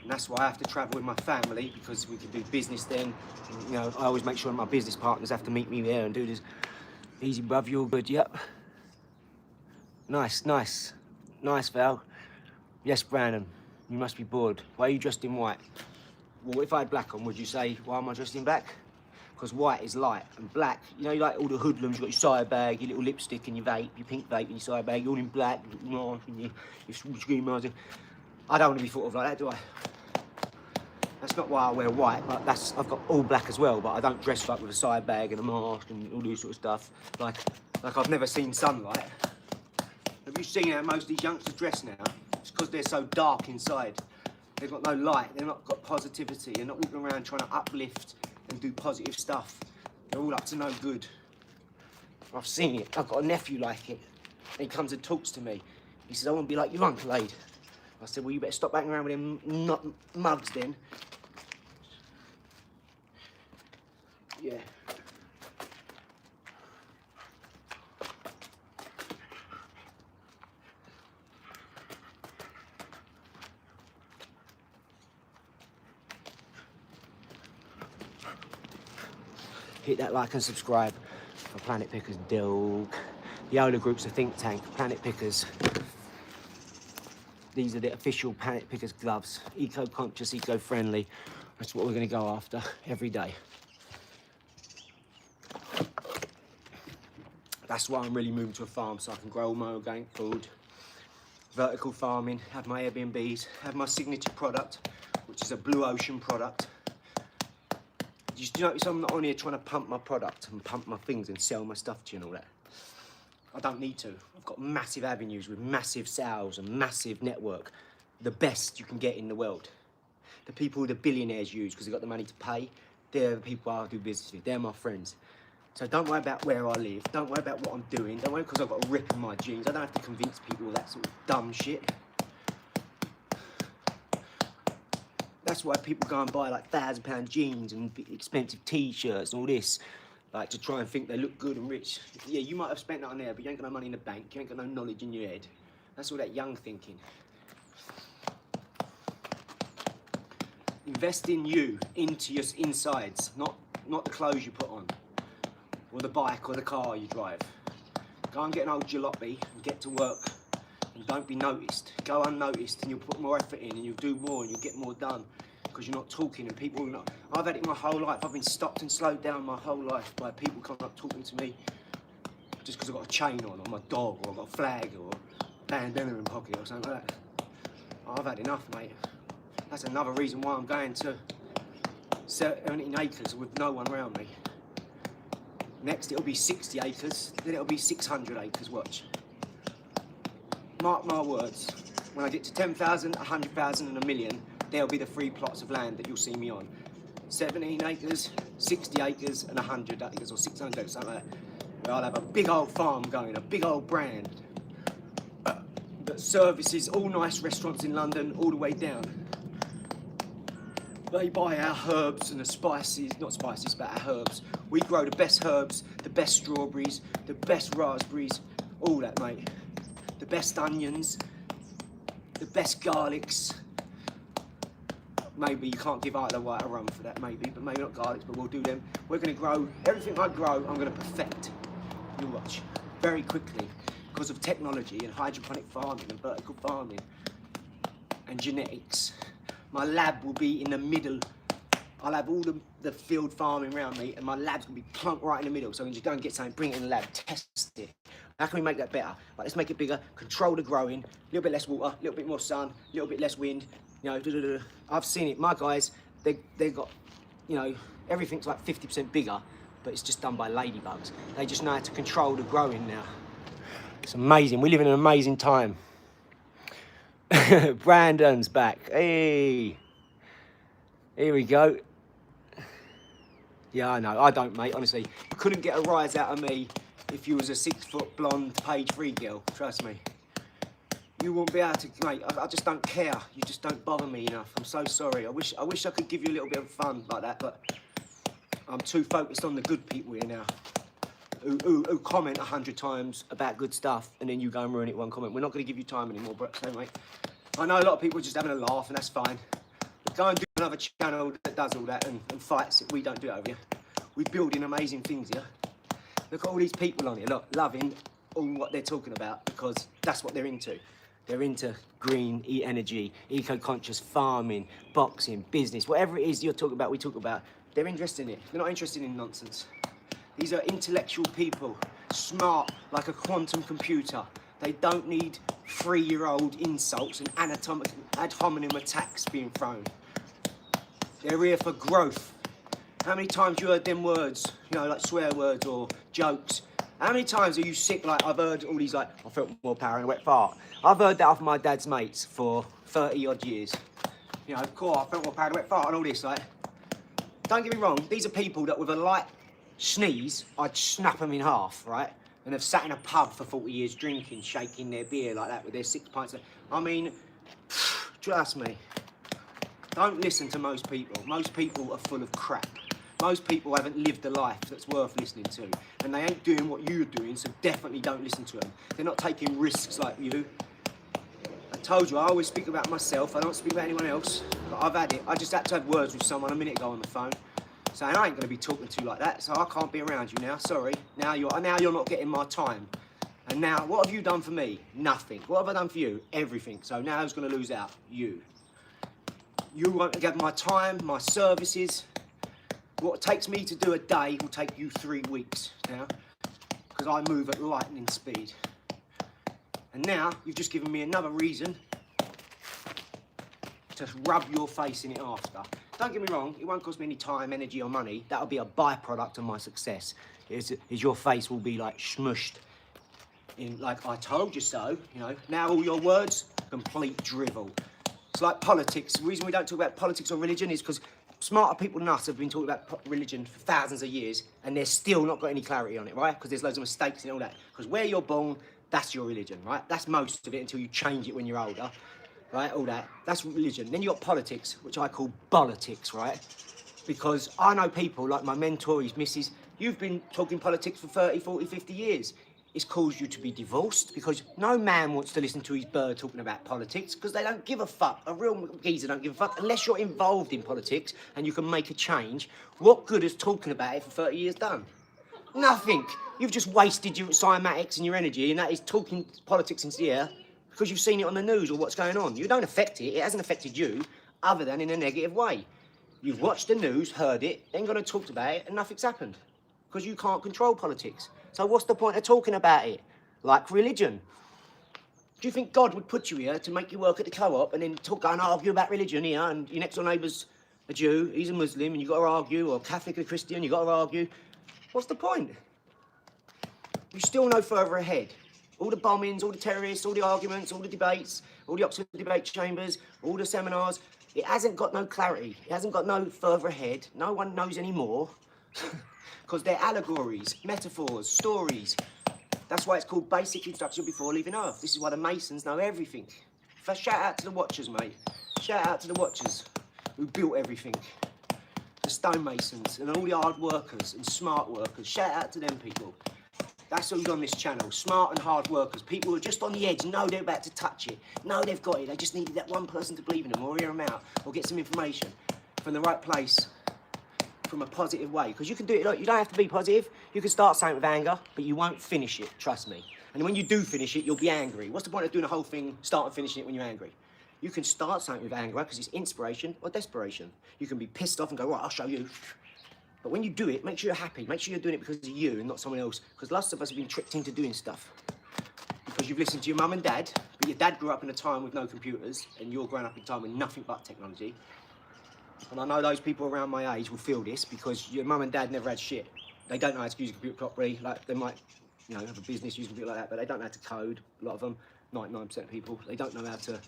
and that's why I have to travel with my family because we can do business then. And, you know, I always make sure my business partners have to meet me there and do this. Easy, bruv, you're good, yep. Nice, nice. Nice, Val. Yes, Brandon, you must be bored. Why are you dressed in white? Well, if I had black on, would you say, why am I dressed in black? Because white is light, and black, you know, like all the hoodlums, you've got your side bag, your little lipstick and your vape, your pink vape and your side bag, you're all in black, and your screen margin. I don't want to be thought of like that, do I? That's not why I wear white, but I've got all black as well, but I don't dress like with a side bag and a mask and all this sort of stuff. Like I've never seen sunlight. Have you seen how most of these youngsters dress now? It's because they're so dark inside. They've got no light, they've not got positivity, they're not walking around trying to uplift and do positive stuff. They're all up to no good. I've seen it, I've got a nephew like it. And he comes and talks to me. He says, I want to be like your uncle, Aid. I said, well, you better stop hanging around with them mugs then. Yeah. Hit that like and subscribe for Planet Pickers Dog. The Ola Group's a think tank, Planet Pickers. These are the official Planet Pickers gloves. Eco-conscious, eco-friendly. That's what we're gonna go after every day. That's why I'm really moving to a farm, so I can grow all my organic food. Vertical farming, have my Airbnbs, have my signature product, which is a blue ocean product. Do you notice I'm not on here trying to pump my product and pump my things and sell my stuff to you and all that? I don't need to. I've got massive avenues with massive sales and massive network. The best you can get in the world. The people the billionaires use because they've got the money to pay, they're the people I do business with. They're my friends. So don't worry about where I live. Don't worry about what I'm doing. Don't worry because I've got a rip in my jeans. I don't have to convince people of that sort of dumb shit. That's why people go and buy like £1,000 jeans and expensive t-shirts and all this, like to try and think they look good and rich. Yeah, you might have spent that on there, but you ain't got no money in the bank. You ain't got no knowledge in your head. That's all that young thinking. Invest in you, into your insides, not the clothes you put on, or the bike or the car you drive. Go and get an old jalopy and get to work. And don't be noticed. Go unnoticed and you'll put more effort in and you'll do more and you'll get more done because you're not talking and people are not. I've had it my whole life. I've been stopped and slowed down my whole life by people coming up talking to me just because I've got a chain on or my dog or I've got a flag or a bandana in my pocket or something like that. I've had enough, mate. That's another reason why I'm going to 17 acres with no one around me. Next it'll be 60 acres, then it'll be 600 acres, watch. Mark my words, when I get to 10,000, 100,000 and a million, there'll be the 3 plots of land that you'll see me on. 17 acres, 60 acres and 100 acres or 600 acres, something like that. Where I'll have a big old farm going, a big old brand that services all nice restaurants in London all the way down. They buy our herbs and the spices, not spices, but our herbs. We grow the best herbs, the best strawberries, the best raspberries, all that, mate. The best onions, the best garlics. Maybe you can't give out the white a run for that, maybe, but maybe not garlics, but we'll do them. We're gonna grow, everything I grow, I'm gonna perfect. You watch, very quickly, because of technology and hydroponic farming and vertical farming and genetics. My lab will be in the middle. I'll have all the field farming around me and my lab's gonna be plump right in the middle. So I can just go and get something, bring it in the lab, test it. How can we make that better? Right, let's make it bigger, control the growing, a little bit less water, a little bit more sun, a little bit less wind, you know, I've seen it. My guys, they got, you know, everything's like 50% bigger, but it's just done by ladybugs. They just know how to control the growing now. It's amazing. We live in an amazing time. Brandon's back. Hey, here we go. Yeah, I know. I don't, mate. Honestly, you couldn't get a rise out of me if you was a 6-foot blonde page 3 girl. Trust me. You won't be able to, mate. I just don't care. You just don't bother me enough. I'm so sorry. I wish I could give you a little bit of fun like that, but I'm too focused on the good people here now. Who comment 100 times about good stuff and then you go and ruin it one comment. We're not going to give you time anymore, bro. So, mate, I know a lot of people are just having a laugh and that's fine. But go and do another channel that does all that and fights it. We don't do it over here. We're building amazing things here. Look at all these people on here, look, loving all what they're talking about because that's what they're into. They're into green, energy, eco-conscious farming, boxing, business, whatever it is you're talking about, we talk about. They're interested in it. They're not interested in nonsense. These are intellectual people, smart like a quantum computer. They don't need 3-year-old insults and ad hominem attacks being thrown. They're here for growth. How many times you heard them words, you know, like swear words or jokes? How many times are you sick? Like, I've heard all these, like, I felt more power in a wet fart. I've heard that off my dad's mates for 30 odd years. You know, cool, I felt more power in a wet fart and all this, like. Don't get me wrong, these are people that with a light sneeze, I'd snap them in half, right? And have sat in a pub for 40 years drinking, shaking their beer like that with their 6 pints of... I mean, trust me, don't listen to most people. Most people are full of crap. Most people haven't lived a life that's worth listening to. And they ain't doing what you're doing, so definitely don't listen to them. They're not taking risks like you. I told you, I always speak about myself. I don't speak about anyone else. But I've had it. I just had to have words with someone a minute ago on the phone, saying I ain't going to be talking to you like that, so I can't be around you now. Sorry. Now you're not getting my time. And now, what have you done for me? Nothing. What have I done for you? Everything. So now who's going to lose out? You. You won't get my time, my services. What takes me to do a day will take you 3 weeks now, because I move at lightning speed. And now you've just given me another reason to rub your face in it after. Don't get me wrong, it won't cost me any time, energy or money. That'll be a byproduct of my success. Is your face will be like smushed in like I told you so, you know. Now all your words, complete drivel. It's like politics. The reason we don't talk about politics or religion is because smarter people than us have been talking about religion for thousands of years and they're still not got any clarity on it, right? Because there's loads of mistakes and all that. Because where you're born, that's your religion, right? That's most of it until you change it when you're older, right? All that. That's religion. Then you got politics, which I call politics, right? Because I know people like my mentor, his missus, you've been talking politics for 30, 40, 50 years. It's caused you to be divorced because no man wants to listen to his bird talking about politics because they don't give a fuck. A real geezer don't give a fuck unless you're involved in politics and you can make a change. What good has talking about it for 30 years done? Nothing. You've just wasted your cymatics and your energy, and that is talking politics into the air because you've seen it on the news or what's going on. You don't affect it. It hasn't affected you other than in a negative way. You've watched the news, heard it, then gone and talked about it, and nothing's happened because you can't control politics. So what's the point of talking about it? Like religion. Do you think God would put you here to make you work at the co-op and then go and argue about religion here, and your next door neighbour's a Jew, he's a Muslim, and you've got to argue, or Catholic or Christian, you've got to argue? What's the point? You're still no further ahead. All the bombings, all the terrorists, all the arguments, all the debates, all the Oxford debate chambers, all the seminars, it hasn't got no clarity. It hasn't got no further ahead. No one knows anymore. Because they're allegories, metaphors, stories. That's why it's called basic instruction before leaving Earth. This is why the Masons know everything. First, shout out to the Watchers, mate. Shout out to the Watchers who built everything. The stonemasons and all the hard workers and smart workers. Shout out to them people. That's who's on this channel. Smart and hard workers. People who are just on the edge, know they're about to touch it. Know they've got it. They just needed that one person to believe in them or hear them out or get some information from the right place. From a positive way, because you can do it. Look, you don't have to be positive. You can start something with anger, but you won't finish it. Trust me. And when you do finish it, you'll be angry. What's the point of doing the whole thing, start and finishing it when you're angry? You can start something with anger because it's inspiration or desperation. You can be pissed off and go, right, I'll show you. But when you do it, make sure you're happy. Make sure you're doing it because of you and not someone else. Because lots of us have been tricked into doing stuff because you've listened to your mum and dad, but your dad grew up in a time with no computers, and you're growing up in a time with nothing but technology. And I know those people around my age will feel this because your mum and dad never had shit. They don't know how to use a computer properly. Like, they might, you know, have a business using a computer like that, but they don't know how to code. A lot of them, 99% of people, they don't know how to,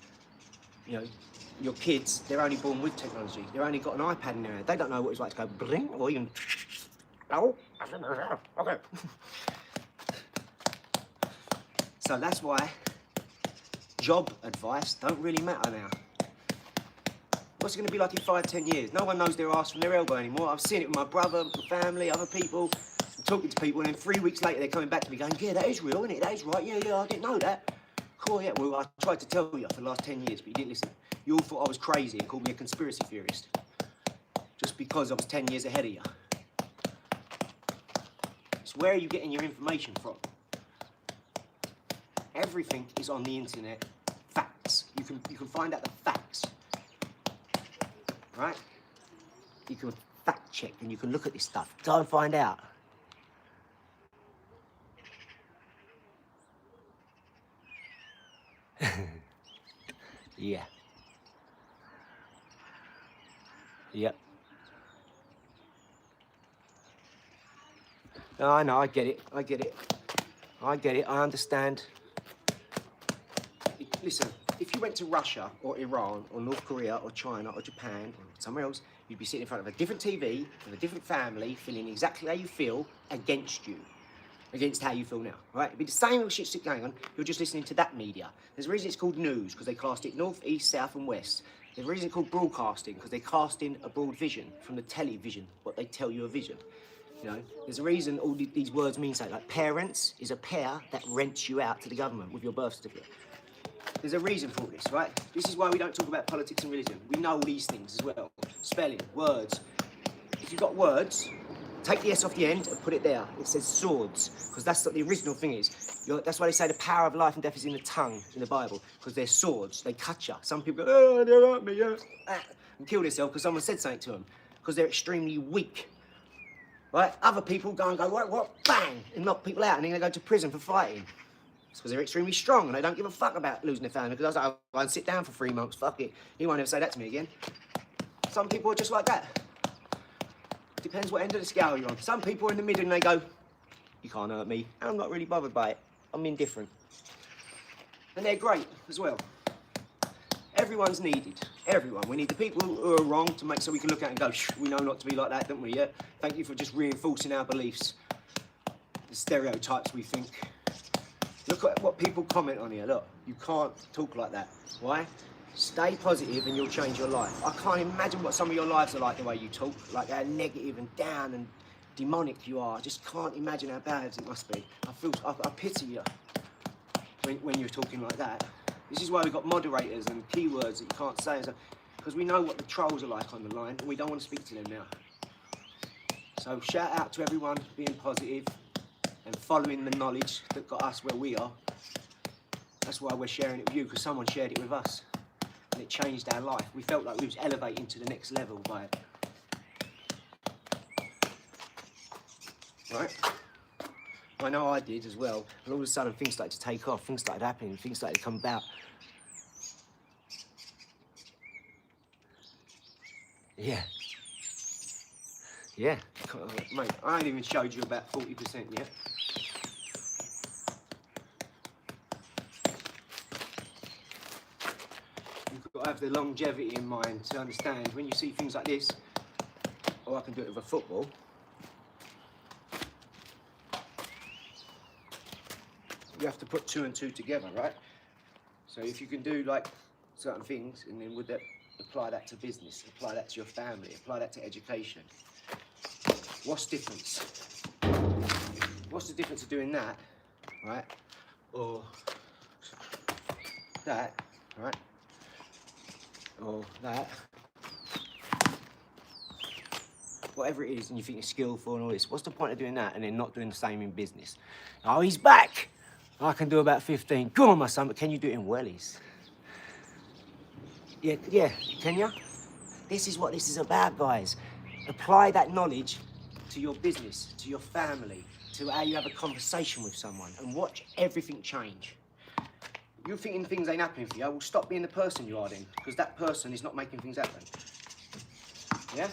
you know, your kids, they're only born with technology. They've only got an iPad in their hand. They don't know what it's like to go bling or even, oh, okay. So that's why job advice don't really matter now. What's it going to be like in 5, 10 years? No one knows their arse from their elbow anymore. I've seen it with my brother, my family, other people. I'm talking to people, and then 3 weeks later they're coming back to me going, yeah, that is real, isn't it? That is right. Yeah, I didn't know that. Cool, yeah, well, I tried to tell you for the last 10 years, but you didn't listen. You all thought I was crazy and called me a conspiracy theorist. Just because I was 10 years ahead of you. It's Where are you getting your information from? Everything is on the internet. Facts. You can find out the facts. Right? You can fact check and you can look at this stuff. Go and find out. Yeah. Yep. No, I know, I get it, I get it. I get it, I understand. Listen, if you went to Russia or Iran or North Korea or China or Japan or somewhere else, you'd be sitting in front of a different TV with a different family, feeling exactly how you feel against you. Against how you feel now, right? It'd be the same little shit going on, you're just listening to that media. There's a reason it's called news, because they cast it north, east, south and west. There's a reason it's called broadcasting, because they're casting a broad vision from the television, what they tell you a vision. You know, there's a reason all these words mean something, like parents is a pair that rents you out to the government with your birth certificate. There's a reason for all this, right? This is why we don't talk about politics and religion. We know all these things as well. Spelling, words. If you've got words, take the S off the end and put it there. It says swords, because that's what the original thing is. That's why they say the power of life and death is in the tongue in the Bible, because they're swords. They cut you. Some people go, oh, they hurt me, yeah, and kill themselves because someone said something to them, because they're extremely weak. Right? Other people go and go, what, bang, and knock people out, and then they go to prison for fighting. It's because they're extremely strong and they don't give a fuck about losing their family. Because I was like, I'll go and sit down for 3 months, fuck it. He won't ever say that to me again. Some people are just like that. Depends what end of the scale you're on. Some people are in the middle and they go, you can't hurt me. I'm not really bothered by it. I'm indifferent. And they're great as well. Everyone's needed. Everyone. We need the people who are wrong to make so we can look at it and go, shh, we know not to be like that, don't we? Yeah? Thank you for just reinforcing our beliefs. The stereotypes we think. Look at what people comment on here. Look, you can't talk like that. Why? Stay positive and you'll change your life. I can't imagine what some of your lives are like the way you talk, like how negative and down and demonic you are. I just can't imagine how bad it must be. I pity you when you're talking like that. This is why we've got moderators and keywords that you can't say, because we know what the trolls are like on the line and we don't want to speak to them now. So shout out to everyone being positive and following the knowledge that got us where we are. That's why we're sharing it with you, because someone shared it with us. And it changed our life. We felt like we was elevating to the next level by it. Right? I know I did as well. And all of a sudden things started to take off, things started happening, things started to come about. Yeah. Yeah. Mate, I ain't even showed you about 40% yet. You've got to have the longevity in mind to understand when you see things like this, or I can do it with a football. You have to put 2 and 2 together, right? So if you can do like certain things, and then would that apply that to business, apply that to your family, apply that to education. What's the difference? What's the difference of doing that, right? Or that, right? Or that. Whatever it is, and you think you're skillful and all this, what's the point of doing that and then not doing the same in business? Oh, he's back! I can do about 15. Go on, my son, but can you do it in wellies? Yeah, can you? This is what this is about, guys. Apply that knowledge to your business, to your family, to how you have a conversation with someone, and watch everything change. You're thinking things ain't happening for you, well, stop being the person you are then, because that person is not making things happen. Yeah?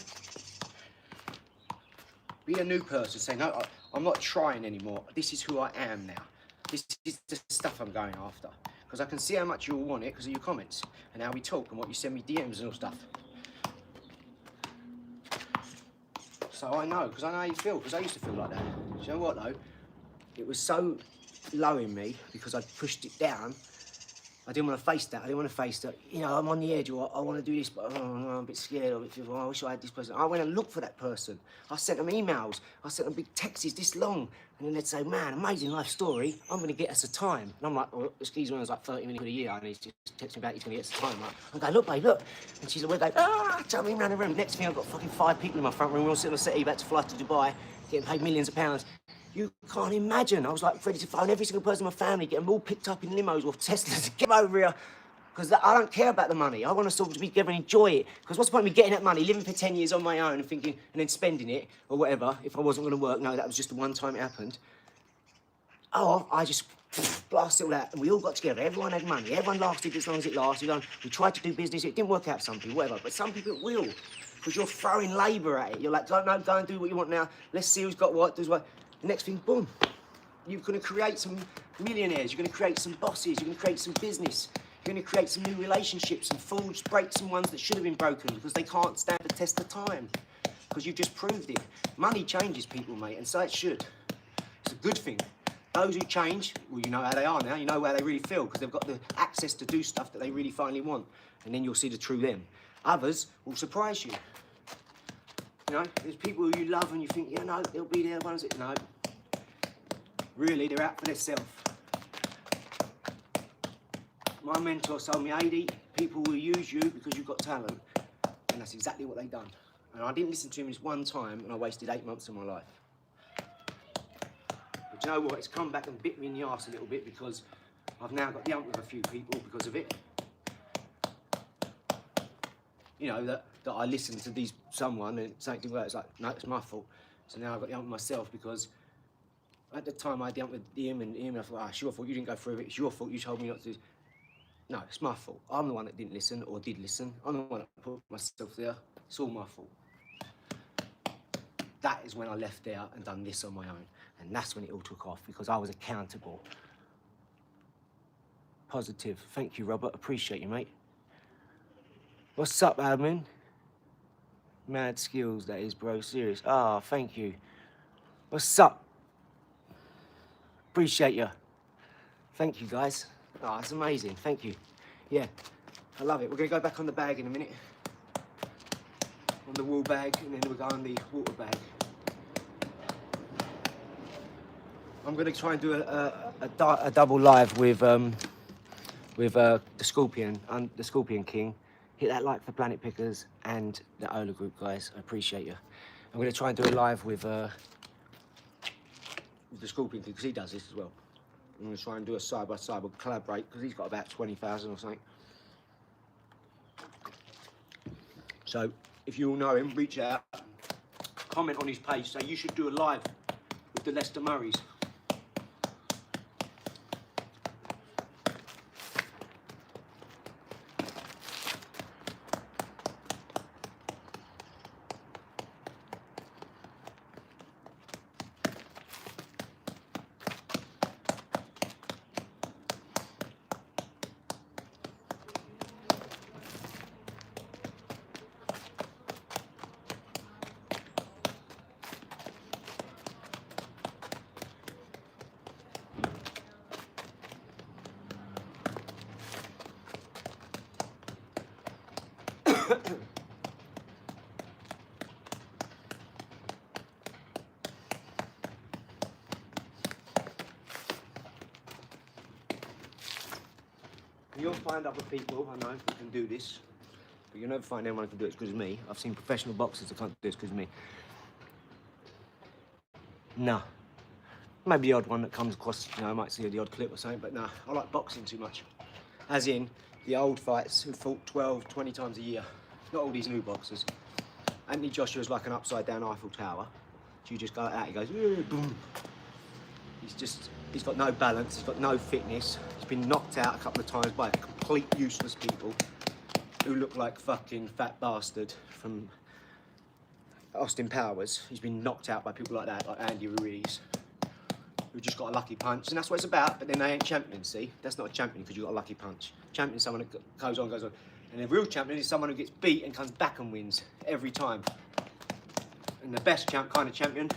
Be a new person, saying, no, I'm not trying anymore. This is who I am now. This is the stuff I'm going after. Because I can see how much you all want it because of your comments and how we talk and what you send me DMs and all stuff. So I know, because I know how you feel, because I used to feel like that. Do you know what though? It was so low in me because I pushed it down. I didn't want to face that. I didn't want to face that. You know, I'm on the edge, or I want to do this, but I'm a bit scared of it. Oh, I wish I had this person. I went and looked for that person. I sent them emails. I sent them big texts this long. And then they'd say, man, amazing life story. I'm going to get us a time. And I'm like, well, excuse me, when I was like 30 minutes a year, and he's just texting me back, he's going to get us a time. I'm going, look, babe, look. And she's like, tell me around the room. Next thing, I've got fucking 5 people in my front room. We're all sitting on the settee, about to fly to Dubai, getting paid millions of pounds. You can't imagine. I was like ready to phone every single person in my family, get them all picked up in limos or Teslas to get over here. Because I don't care about the money. I want us all to be together and enjoy it. Because what's the point of me getting that money, living for 10 years on my own and thinking, and then spending it or whatever, if I wasn't going to work? No, that was just the one time it happened. Oh, I just blasted it all out. And we all got together. Everyone had money. Everyone lasted as long as it lasted. We tried to do business. It didn't work out for some people, whatever. But some people it will. Because you're throwing labour at it. You're like, no, go and do what you want now. Let's see who's got what, does what. The next thing, boom. You're going to create some millionaires. You're going to create some bosses. You're going to create some business. You're going to create some new relationships and forge, break some ones that should have been broken because they can't stand the test of time. Because you've just proved it. Money changes people, mate, and so it should. It's a good thing. Those who change, well, you know how they are now. You know how they really feel because they've got the access to do stuff that they really finally want. And then you'll see the true them. Others will surprise you. You know, there's people who you love and you think, yeah, no, they'll be there ones that, no. Really, they're out for themselves. My mentor told me, AD, people will use you because you've got talent. And that's exactly what they've done. And I didn't listen to him just one time and I wasted 8 months of my life. But you know what, it's come back and bit me in the arse a little bit because I've now got the hump with a few people because of it. You know, that I listened to someone and something where it's like, no, it's my fault. So now I've got the hump with myself because at the time I had the hump with him and I thought, it's your fault, you didn't go through it, it's your fault, you told me not to. No, it's my fault. I'm the one that didn't listen or did listen. I'm the one that put myself there. It's all my fault. That is when I left there and done this on my own. And that's when it all took off because I was accountable. Positive. Thank you, Robert. Appreciate you, mate. What's up, admin? Mad skills, that is, bro. Serious. Ah, thank you. What's up? Appreciate you. Thank you, guys. Oh, it's amazing. Thank you. Yeah, I love it. We're going to go back on the bag in a minute. On the wool bag, and then we'll go on the water bag. I'm going to try and do a double live with the Scorpion King. Hit that like for Planet Pickers and the Ola Group, guys. I appreciate you. I'm going to try and do a live with the Scorpion King, because he does this as well. I'm going to try and do a side-by-side. We'll collaborate, because he's got about 20,000 or something. So, if you all know him, reach out. Comment on his page, say you should do a live with the Leicester Murrays. You'll find other people, I know, who can do this, but you'll never find anyone who can do it as good as me. I've seen professional boxers that can't do it as good as me. No. Maybe the odd one that comes across, you know, I might see the odd clip or something, but no, I like boxing too much. As in, the old fights who fought 12, 20 times a year. Not all these new boxers. Anthony Joshua's like an upside-down Eiffel Tower. So you just go out, he goes, boom. He's got no balance, he's got no fitness. He's been knocked out a couple of times by complete useless people who look like fucking fat bastard from Austin Powers. He's been knocked out by people like that, like Andy Ruiz, who just got a lucky punch. And that's what it's about, but then they ain't champions, see? That's not a champion because you got a lucky punch. Champion's someone that goes on. And a real champion is someone who gets beat and comes back and wins every time. And the best kind of champion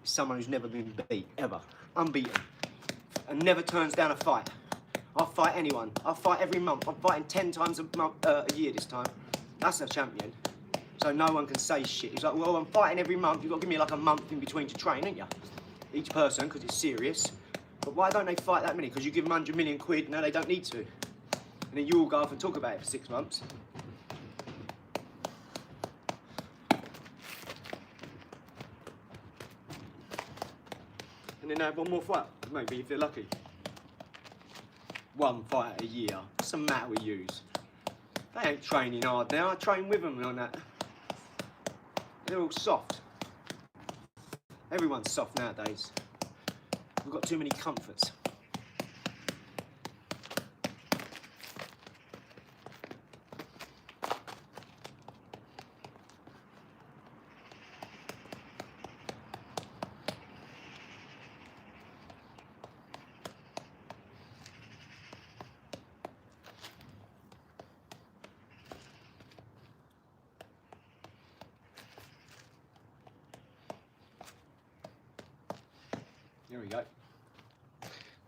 is someone who's never been beat, ever. Unbeaten. And never turns down a fight. I'll fight anyone. I'll fight every month. I'm fighting 10 times a year this time. That's a champion. So no one can say shit. He's like, well, I'm fighting every month. You've got to give me like a month in between to train, ain't you? Each person, because it's serious. But why don't they fight that many? Because you give them 100 million quid, no, they don't need to. And then you all go off and talk about it for 6 months. and then they have one more fight, maybe if they're lucky. One fight a year. What's the matter with yous? They ain't training hard now. I train with them on that. They're all soft. Everyone's soft nowadays. We've got too many comforts. There we go.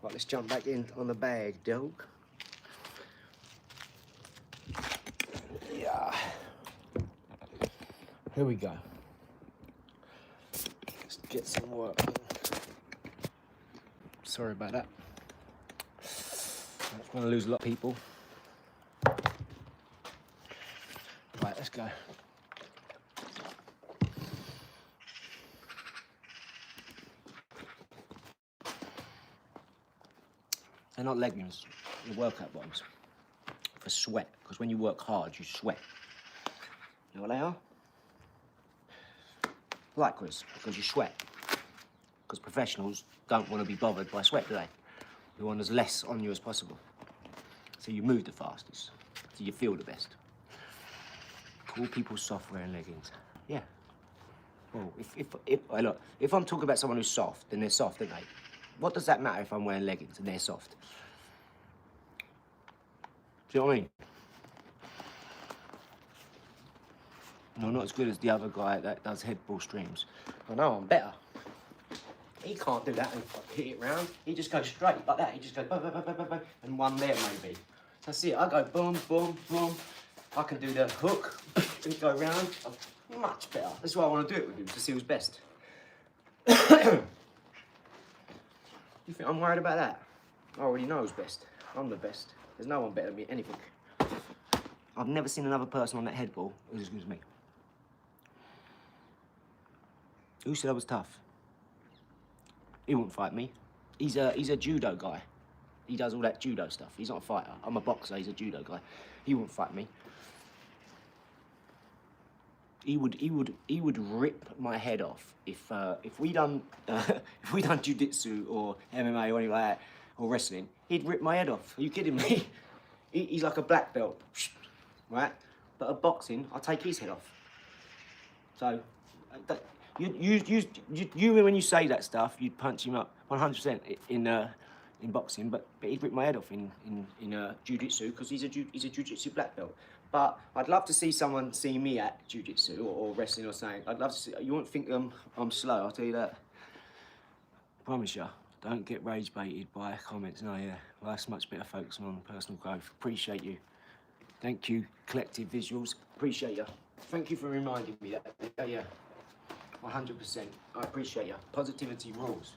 Right, let's jump back in on the bag, dog. Yeah. Here we go. Let's get some work. Sorry about that. I'm going to lose a lot of people. Right, let's go. They're not leggings, they're workout bottoms for sweat, because when you work hard, you sweat. You know what they are? Lycras, because you sweat. Because professionals don't want to be bothered by sweat, do they? They want as less on you as possible. So you move the fastest, so you feel the best. Call people soft wearing leggings. Yeah. Well, if I'm talking about someone who's soft, then they're soft, aren't they? What does that matter if I'm wearing leggings and they're soft? Do you know what I mean? No, not as good as the other guy that does head ball streams. I know, I'm better. He can't do that and hit it round. He just goes straight like that. He just goes boom, boom, boom, boom, boom, boom, and one there maybe. So see it, I go boom, boom, boom. I can do the hook and go round. I'm much better. That's why I want to do it with him, to see who's best. You think I'm worried about that? I already know who's best. I'm the best. There's no one better than me at anything. I've never seen another person on that head ball who's as good as me. Who said I was tough? He wouldn't fight me. He's a judo guy. He does all that judo stuff. He's not a fighter. I'm a boxer, he's a judo guy. He wouldn't fight me. He would rip my head off if we done jiu-jitsu or MMA or anything like that, or wrestling. He'd rip my head off. Are you kidding me? He's like a black belt, right? But at boxing, I'll take his head off. So, you when you say that stuff, you'd punch him up 100% in boxing, but he'd rip my head off in jiu-jitsu because he's a jiu-jitsu black belt. But I'd love to see someone see me at jiu-jitsu or wrestling or something. I'd love to see. You won't think I'm slow, I'll tell you that. Promise you, don't get rage baited by comments. No, yeah. Well, that's much better focusing on personal growth. Appreciate you. Thank you, Collective Visuals. Appreciate you. Thank you for reminding me that. Yeah. 100%. I appreciate you. Positivity rules.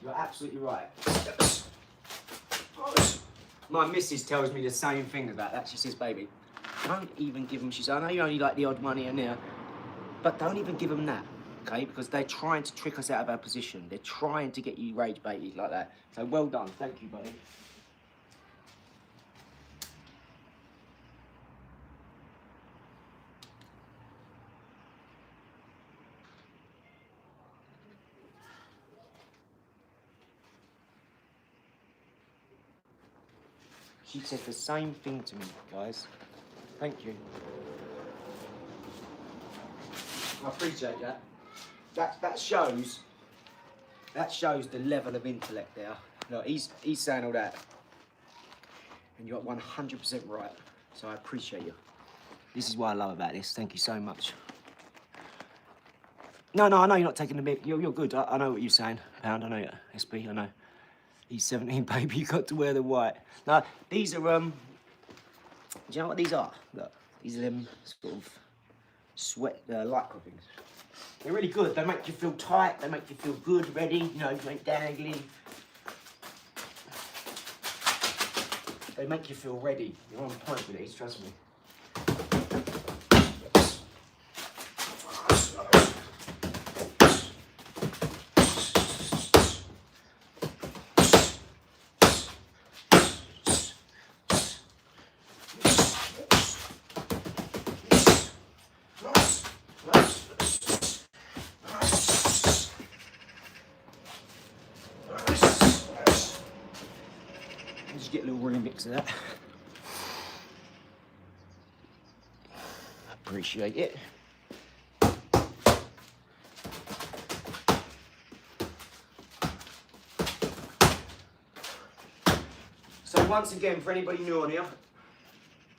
You're absolutely right. My missus tells me the same thing about that. She says, baby, don't even give them, she said, I know you only like the odd money in there, but don't even give them that, okay? Because they're trying to trick us out of our position. They're trying to get you rage baited like that. So well done. Thank you, buddy. She said the same thing to me, guys. Thank you. I appreciate that. That shows the level of intellect there. Look, he's saying all that, and you're 100% right. So I appreciate you. This is what I love about this. Thank you so much. No, I know you're not taking the mic. You're good. I know what you're saying, Pound. I know you, SB. I know. He's 17, baby. You got to wear the white. Now these are do you know what these are? Look, these are them sort of sweat lycra things. They're really good. They make you feel tight. They make you feel good, ready. You know, you ain't dangling. They make you feel ready. You're on point with these. Trust me. Thanks for that. Appreciate it. So once again, for anybody new on here,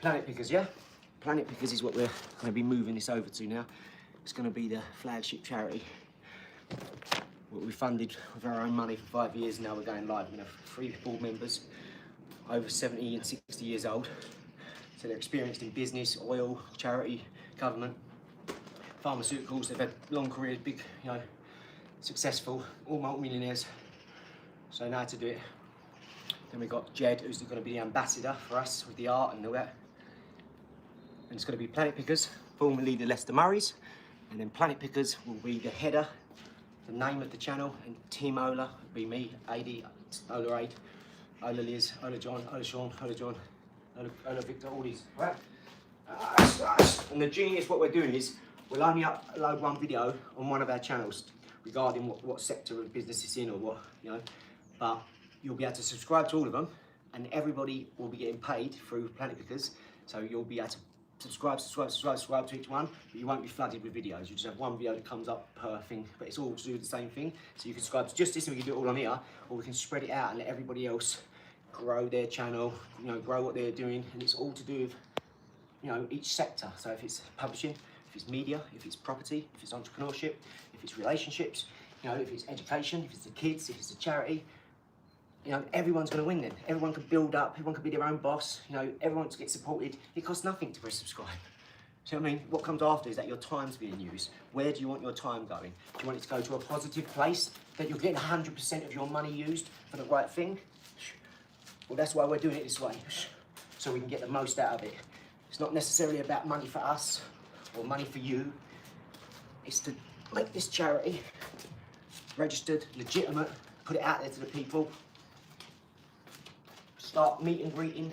Planet Pickers, yeah? Planet Pickers is what we're going to be moving this over to now. It's going to be the flagship charity. What we funded with our own money for 5 years. Now we're going live. We have 3 board members, over 70 and 60 years old. So they're experienced in business, oil, charity, government, pharmaceuticals. They've had long careers, big, you know, successful, all multi-millionaires. So know how to do it. Then we've got Jed, who's going to be the ambassador for us with the art and all that. And it's going to be Planet Pickers, formerly the Leicester Murrays. And then Planet Pickers will be the header, the name of the channel, and Team Ola will be me, AD, Ola Aid, Ola Liz, Ola John, Ola Sean, Ola John, Ola Victor, all these, right? And the genius, what we're doing is, we'll only upload one video on one of our channels regarding what sector of business it's in or what, you know, but you'll be able to subscribe to all of them, and everybody will be getting paid through Planet Pickers, so you'll be able to subscribe to each one, but you won't be flooded with videos. You just have one video that comes up per thing, but it's all to do the same thing. So you can subscribe to just this, and we can do it all on here, or we can spread it out and let everybody else grow their channel, you know, grow what they're doing, and it's all to do with, you know, each sector. So if it's publishing, if it's media, if it's property, if it's entrepreneurship, if it's relationships, you know, if it's education, if it's the kids, if it's a charity, you know, everyone's going to win then. Everyone can build up, everyone can be their own boss, you know, everyone to get supported. It costs nothing to press subscribe. So I mean, what comes after is that your time's being used. Where do you want your time going? Do you want it to go to a positive place, that you're getting 100% of your money used for the right thing? Well, that's why we're doing it this way, so we can get the most out of it. It's not necessarily about money for us or money for you. It's to make this charity registered, legitimate, put it out there to the people. Start meet and greeting,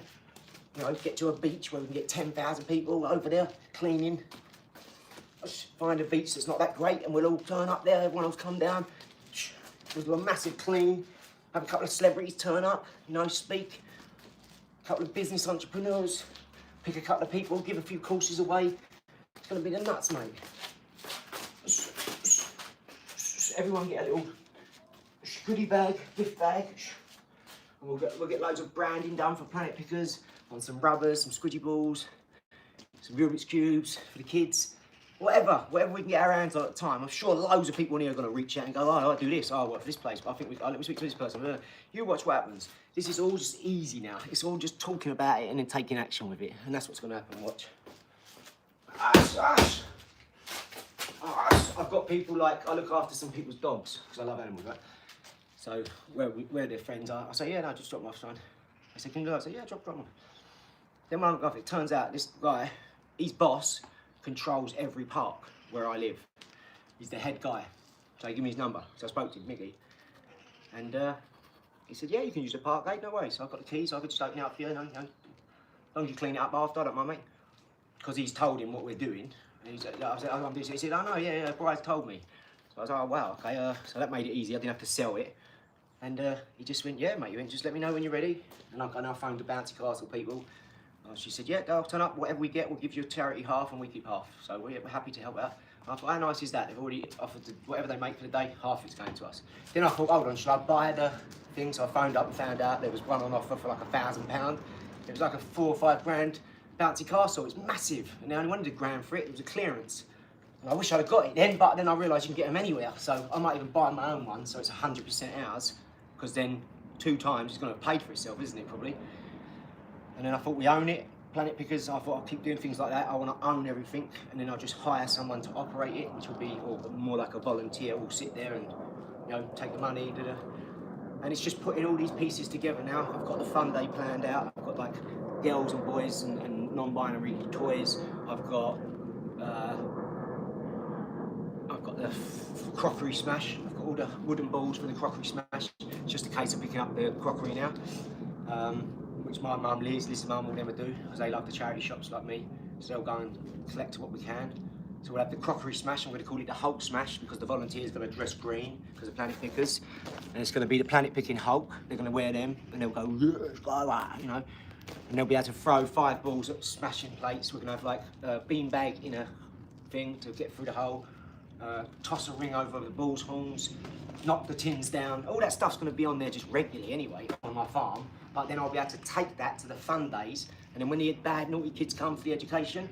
you know, get to a beach where we can get 10,000 people over there cleaning. Let's find a beach that's not that great and we'll all turn up there, everyone will come down. We'll do a massive clean, have a couple of celebrities turn up, you know, speak. A couple of business entrepreneurs, pick a couple of people, give a few courses away. It's gonna be the nuts, mate. Everyone get a little goodie bag, gift bag. And we'll get loads of branding done for Planet Pickers, on some rubbers, some squidgy balls, some Rubik's Cubes for the kids, whatever we can get our hands on at the time. I'm sure loads of people in here are going to reach out and go, oh, I do this, oh, I work for this place, but I think let me speak to this person. You watch what happens. This is all just easy now. It's all just talking about it and then taking action with it. And that's what's going to happen, watch. I've got people like, I look after some people's dogs, because I love animals, right? So where their friends are, I say, yeah, no, just drop them off, son. I say, can you go? I say, yeah, drop them off. Then when I look off, it turns out this guy, his boss, controls every park where I live. He's the head guy. So he gave me his number. So I spoke to him, Mickey. And he said, yeah, you can use the park gate, no worries. So I've got the keys, I could just open it up for you, as long as you clean it up after, I don't mind, mate. Because he's told him what we're doing. And he said, he said, oh no, yeah, Bryce told me. So I was like, oh wow, okay, so that made it easy, I didn't have to sell it. And he just went, yeah, mate, you went, just let me know when you're ready. And I phoned the Bouncy Castle people. She said, yeah, go, turn up, whatever we get, we'll give you a charity half and we keep half. So we're happy to help out. And I thought, how nice is that? They've already offered whatever they make for the day, half it's going to us. Then I thought, hold on, should I buy the thing? So I phoned up and found out there was one on offer for like £1,000. It was like a 4 or 5 grand Bouncy Castle, it's massive. And they only wanted £1,000 for it, it was a clearance. And I wish I'd have got it then, but then I realised you can get them anywhere. So I might even buy my own one, so it's 100% ours. Because then 2 times it's going to have paid for itself, isn't it, probably? And then I thought we own it, Planet Pickers. I thought I'll keep doing things like that. I want to own everything, and then I'll just hire someone to operate it, which will be more like a volunteer. We'll sit there and, you know, take the money. And it's just putting all these pieces together now. I've got the fun day planned out. I've got like girls and boys and non-binary toys. I've got the crockery smash. I've got all the wooden balls for the crockery smash. It's just a case of picking up the crockery now, which my mum, Liz's mum, will never do, because they love the charity shops like me. So they'll go and collect what we can. So we'll have the crockery smash. I'm going to call it the Hulk smash, because the volunteers are going to dress green because of Planet Pickers, and it's going to be the Planet Picking Hulk. They're going to wear them and they'll go, you know. And they'll be able to throw 5 balls at smashing plates. We're gonna have like a beanbag in a thing to get through the hole, toss a ring over the bull's horns, knock the tins down. All that stuff's gonna be on there just regularly anyway on my farm. But then I'll be able to take that to the fun days. And then when the bad, naughty kids come for the education,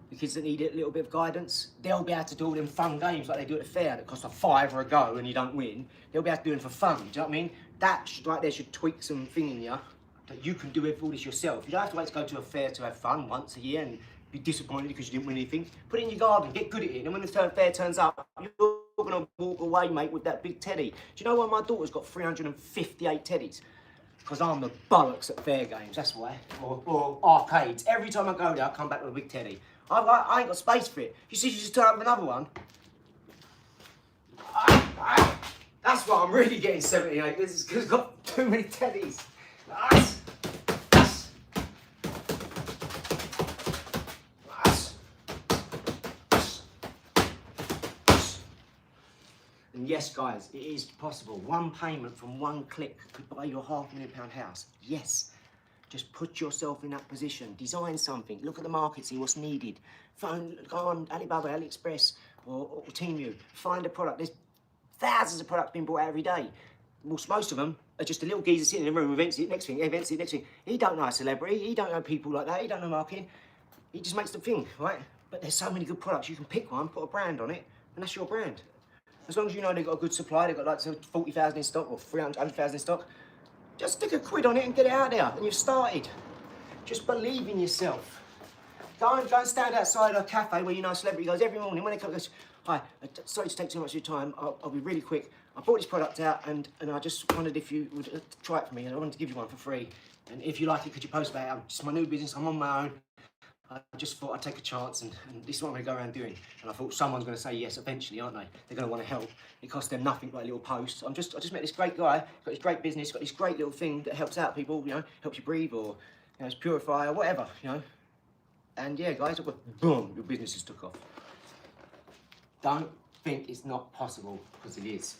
the kids that need a little bit of guidance, they'll be able to do all them fun games like they do at the fair that cost a £5 a go and you don't win. They'll be able to do them for fun, do you know what I mean? That right there should tweak some thing in you that you can do all this yourself. You don't have to wait to go to a fair to have fun once a year and be disappointed because you didn't win anything. Put it in your garden, get good at it, and when the fair turns up, you're gonna walk away, mate, with that big teddy. Do you know why my daughter's got 358 teddies? Because I'm the bollocks at fair games, that's why. Or arcades. Every time I go there, I come back with a big teddy. I ain't got space for it. You see, you just turn up with another one. That's why I'm really getting 78, because I've got too many teddies. And yes, guys, it is possible. One payment from one click could buy you a £500,000 house. Yes. Just put yourself in that position. Design something. Look at the market, see what's needed. Go on Alibaba, AliExpress, or Temu. Find a product. There's thousands of products being brought out every day. Most of them are just a little geezer sitting in a room who invents it, next thing, invents it, next thing. He don't know a celebrity. He don't know people like that. He don't know marketing. He just makes the thing, right? But there's so many good products. You can pick one, put a brand on it, and that's your brand. As long as you know they've got a good supply, they've got like 40,000 in stock or 300,000 in stock, just stick a quid on it and get it out there, and you've started. Just believe in yourself. Go and stand outside a cafe where you know a celebrity goes every morning. When they come, goes, hi, sorry to take too much of your time. I'll be really quick. I brought this product out, and I just wondered if you would try it for me. I wanted to give you one for free. And if you like it, could you post about it? It's my new business. I'm on my own. I just thought I'd take a chance, and this is what I'm going to go around doing. And I thought someone's going to say yes eventually, aren't they? They're going to want to help. It costs them nothing but a little post. I just met this great guy, got this great business, got this great little thing that helps out people, you know, helps you breathe, or you know, it's purify or whatever, you know. And yeah, guys, boom, your business just took off. Don't think it's not possible, because it is.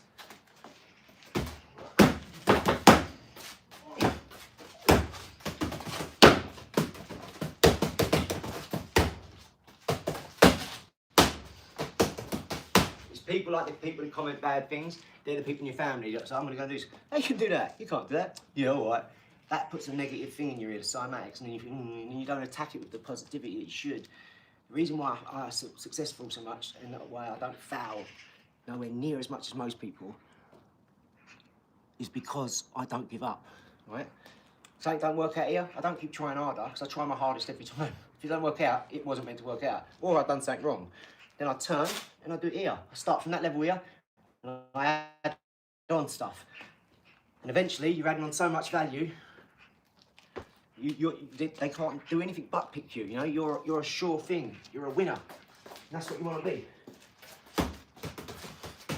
People like the people who comment bad things, they're the people in your family. So I'm going to go do this. Hey, you can do that. You can't do that. Yeah, all right. That puts a negative thing in your ear, the cymatics, and then you don't attack it with the positivity that you should. The reason why I'm successful so much, and why I don't foul nowhere near as much as most people, is because I don't give up, right? Something don't work out here, I don't keep trying harder, because I try my hardest every time. If it don't work out, it wasn't meant to work out. Or I've done something wrong. Then I turn and I do it here. I start from that level here and I add on stuff. And eventually you're adding on so much value, they can't do anything but pick you. You know, you're a sure thing. You're a winner. And that's what you want to be.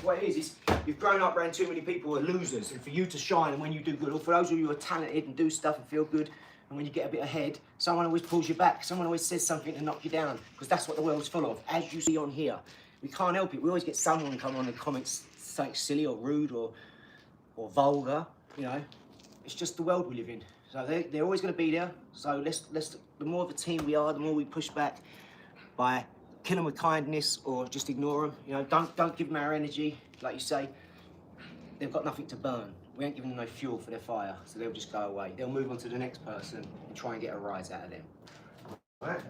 What it is you've grown up around too many people who are losers, and for you to shine and when you do good, or for those of you who are talented and do stuff and feel good, and when you get a bit ahead, someone always pulls you back. Someone always says something to knock you down, because that's what the world's full of. As you see on here, we can't help it. We always get someone come on and comments something silly or rude or vulgar. You know, it's just the world we live in. So they're always going to be there. So let's the more of a team we are, the more we push back by kill them with kindness or just ignore them. You know, don't give them our energy, like you say. They've got nothing to burn. We ain't giving them no fuel for their fire, so they'll just go away. They'll move on to the next person and try and get a rise out of them. All right?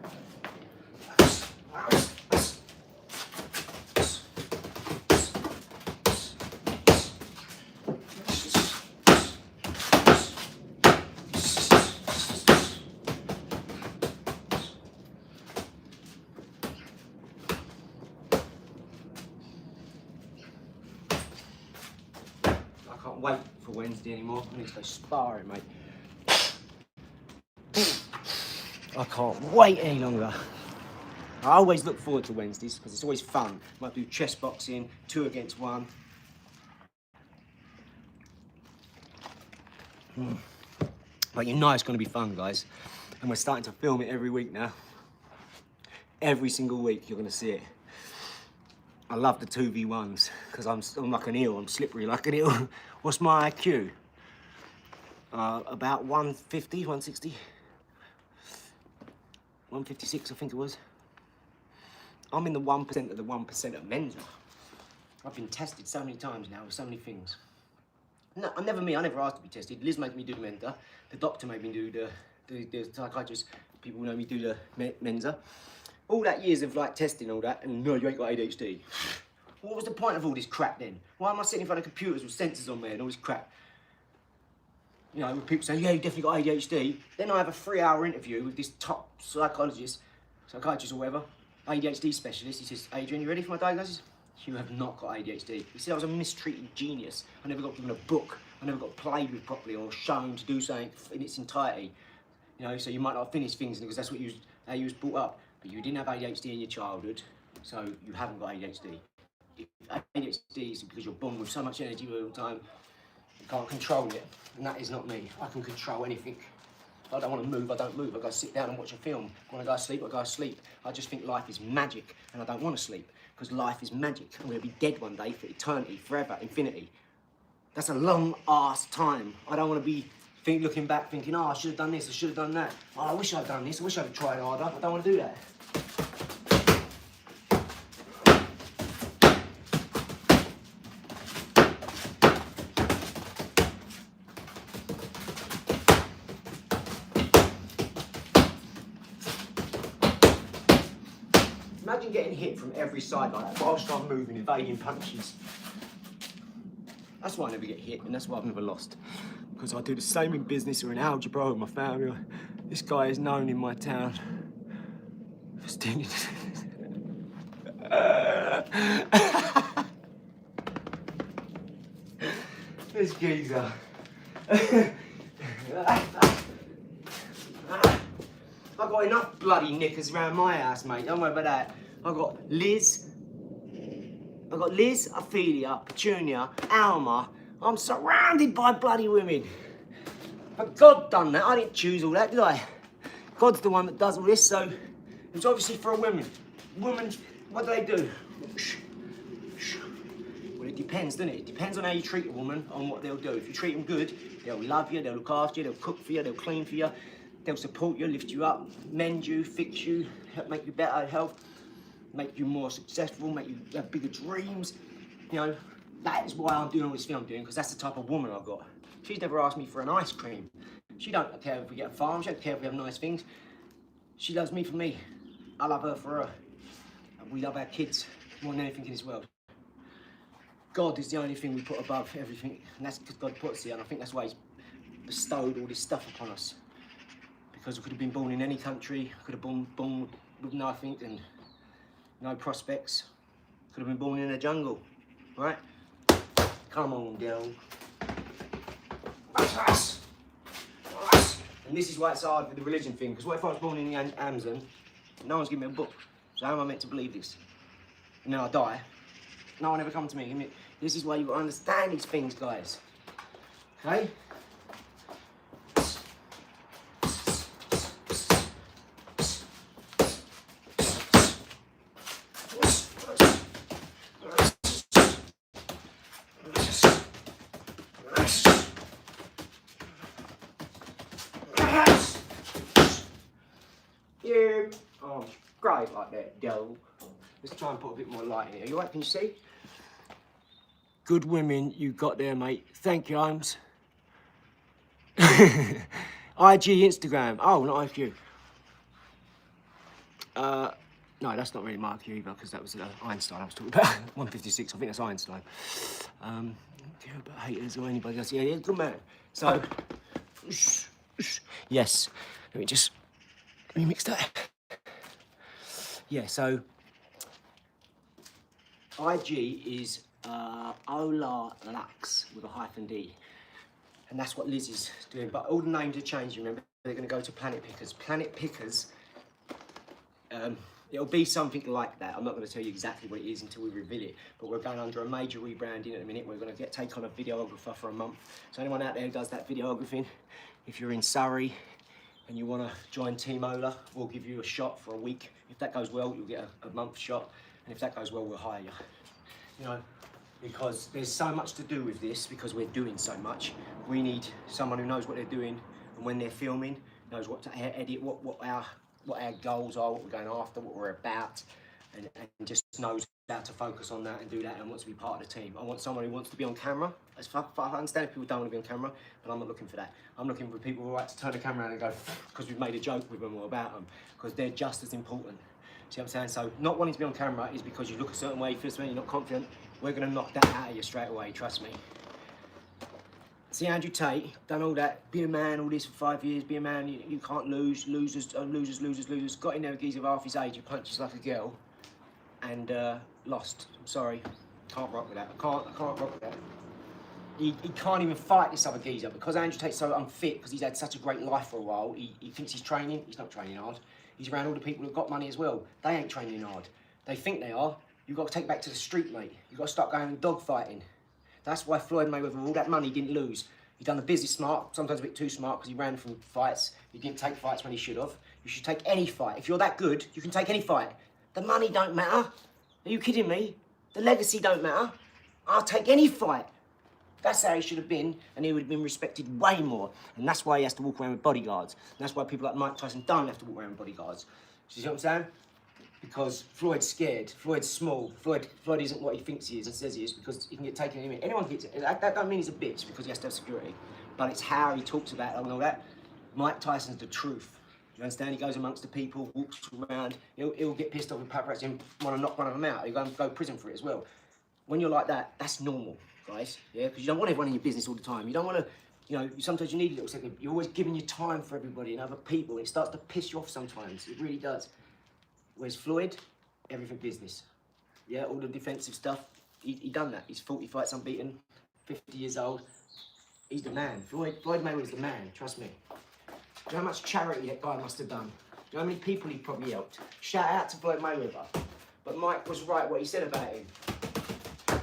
I can't wait for Wednesday anymore. I need to go sparring, mate. I can't wait any longer. I always look forward to Wednesdays because it's always fun. Might do chess boxing, 2 against 1. But you know it's going to be fun, guys. And we're starting to film it every week now. Every single week you're going to see it. I love the 2v1s because I'm like an eel. I'm slippery like an eel. What's my IQ? About 150, 160. 156, I think it was. I'm in the 1% of the 1% of Mensa. I've been tested so many times now with so many things. No, I never asked to be tested. Liz made me do the Mensa. The doctor made me do the psychiatrist. People know me do the Mensa. All that years of like testing all that, and no, you ain't got ADHD. What was the point of all this crap then? Why am I sitting in front of computers with sensors on there and all this crap? You know, when people say, yeah, you definitely got ADHD. Then I have a 3-hour interview with this top psychiatrist or whatever, ADHD specialist. He says, Adrian, you ready for my diagnosis? You have not got ADHD. He said I was a mistreated genius. I never got given a book. I never got played with properly or shown to do something in its entirety. You know, so you might not finish things because that's how you was brought up. But you didn't have ADHD in your childhood, so you haven't got ADHD. If ADHD is because you're born with so much energy all the time, you can't control it. And that is not me. I can control anything. If I don't want to move, I don't move. I go sit down and watch a film. If I want to go to sleep, I go to sleep. I just think life is magic, and I don't want to sleep because life is magic. I'm going to be dead one day for eternity, forever, infinity. That's a long ass time. I don't want to be looking back thinking, oh, I should have done this, I should have done that. Oh, I wish I'd done this, I wish I'd tried harder. I don't want to do that. Imagine getting hit from every side like that whilst I'm moving, evading punches. That's why I never get hit, and that's why I've never lost. Because I do the same in business or in algebra with my family. This guy is known in my town for stealing. This geezer. I've got enough bloody knickers around my house, mate. Don't worry about that. I've got Liz, Ophelia, Petunia, Alma. I'm surrounded by bloody women. But God done that. I didn't choose all that, did I? God's the one that does all this, so it's obviously for a woman. Women, what do? Well, it depends, doesn't it? It depends on how you treat a woman, on what they'll do. If you treat them good, they'll love you, they'll look after you, they'll cook for you, they'll clean for you, they'll support you, lift you up, mend you, fix you, help make you better health, make you more successful, make you have bigger dreams. You know, that is why I'm doing all this film I'm doing, because that's the type of woman I've got. She's never asked me for an ice cream. She don't care if we get a farm, she don't care if we have nice things. She loves me for me. I love her for her. And we love our kids more than anything in this world. God is the only thing we put above everything, and that's because God puts it, and I think that's why He's bestowed all this stuff upon us. Because we could have been born in any country, could have been born with nothing and no prospects. Could have been born in a jungle, right? Come on, girl. That's us. And this is why it's hard with the religion thing, because what if I was born in the Amazon, no one's given me a book, so how am I meant to believe this? And then I die, no one ever come to me. This is why you've got to understand these things, guys. Okay? Yeah. Oh, great like that, dough. Let's try and put a bit more light in here. You all right? Can you see? Good women you got there, mate. Thank you, Holmes. IG, Instagram. Oh, not IQ. No, that's not really my IQ either, because that was Einstein I was talking about. 156, I think that's Einstein. I don't care about haters or anybody else. Yeah, good man. So, yes, let me just remix that. Yeah, so IG is Ola Lux with a -D. And that's what Liz is doing. But all the names are changing, remember? They're going to go to Planet Pickers. Planet Pickers, it'll be something like that. I'm not going to tell you exactly what it is until we reveal it. But we're going under a major rebranding at the minute. We're going to take on a videographer for a month. So anyone out there who does that videographing, if you're in Surrey and you want to join Team Ola, we'll give you a shot for a week. If that goes well, you'll get a month shot. And if that goes well, we'll hire you. You know, because there's so much to do with this, because we're doing so much. We need someone who knows what they're doing, and when they're filming, knows what to edit, what our what our goals are, what we're going after, what we're about, and just knows how to focus on that and do that and wants to be part of the team. I want someone who wants to be on camera. As far I understand if people don't want to be on camera, but I'm not looking for that. I'm looking for people who like to turn the camera around and go, because we've made a joke with them or about them, because they're just as important. See what I'm saying? So not wanting to be on camera is because you look a certain way, you feel something, you're not confident. We're going to knock that out of you straight away, trust me. See Andrew Tate, done all that, be a man, all this for 5 years, be a man, you can't lose, losers, got in there with geezer of half his age, who punches like a girl, and lost. I'm sorry, can't rock with that, I can't rock with that. He can't even fight this other geezer, because Andrew Tate's so unfit, because he's had such a great life for a while, he thinks he's training, he's not training hard. He's around all the people who've got money as well, they ain't training hard. They think they are, you've got to take it back to the street, mate. You've got to start going and dog fighting. That's why Floyd Mayweather, all that money, didn't lose. He done the business smart, sometimes a bit too smart, because he ran from fights. He didn't take fights when he should have. You should take any fight. If you're that good, you can take any fight. The money don't matter. Are you kidding me? The legacy don't matter. I'll take any fight. That's how he should have been, and he would have been respected way more. And that's why he has to walk around with bodyguards. And that's why people like Mike Tyson don't have to walk around with bodyguards. You see what I'm saying? Because Floyd's scared, Floyd's small, Floyd isn't what he thinks he is and says he is, because he can get taken in. Anyone gets it. That don't mean he's a bitch because he has to have security, but it's how he talks about it and all that. Mike Tyson's the truth. You understand? He goes amongst the people, walks around, he'll get pissed off with paparazzi and want to knock one of them out. He'll go to prison for it as well. When you're like that, that's normal, guys, yeah? Because you don't want everyone in your business all the time. You don't want to, sometimes you need a little second. You're always giving your time for everybody and other people. It starts to piss you off sometimes. It really does. Whereas Floyd, everything business. Yeah, all the defensive stuff, he done that. He's 40 fights unbeaten, 50 years old. He's the man. Floyd Mayweather's the man, trust me. Do you know how much charity that guy must have done? Do you know how many people he probably helped? Shout out to Floyd Mayweather. But Mike was right what he said about him.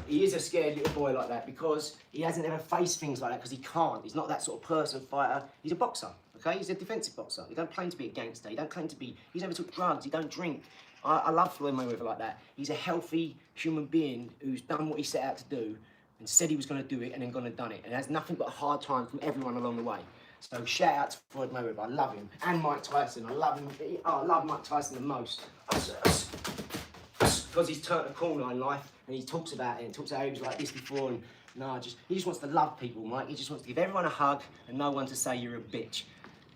He is a scared little boy like that because he hasn't ever faced things like that because he can't. He's not that sort of person, fighter. He's a boxer. Okay, he's a defensive boxer. He don't claim to be a gangster. He don't claim to be. He's never took drugs. He don't drink. I love Floyd Mayweather like that. He's a healthy human being who's done what he set out to do and said he was going to do it and then gone and done it. And has nothing but a hard time from everyone along the way. So shout out to Floyd Mayweather. I love him. And Mike Tyson. I love him. I love Mike Tyson the most. Because he's turned a corner in life and he talks about it and talks about how he was like this before and he just wants to love people, Mike. He just wants to give everyone a hug and no one to say you're a bitch.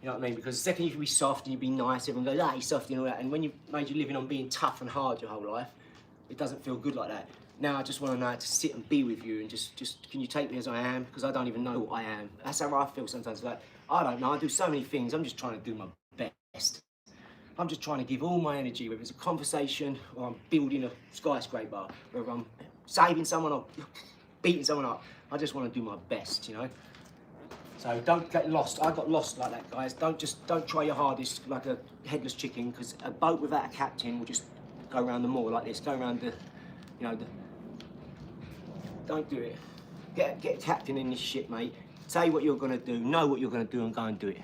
You know what I mean? Because the second you can be soft and you be nice, everyone goes, he's soft and all that. And when you've made your living on being tough and hard your whole life, it doesn't feel good like that. Now I just want to know how to sit and be with you and just can you take me as I am? Because I don't even know what I am. That's how I feel sometimes. Like, I don't know, I do so many things. I'm just trying to do my best. I'm just trying to give all my energy, whether it's a conversation or I'm building a skyscraper, whether I'm saving someone or beating someone up. I just want to do my best, So don't get lost. I got lost like that, guys. Don't try your hardest like a headless chicken, because a boat without a captain will just go around the moor like this, go around don't do it. Get a captain in this shit, mate. Say what you're gonna do, know what you're gonna do and go and do it.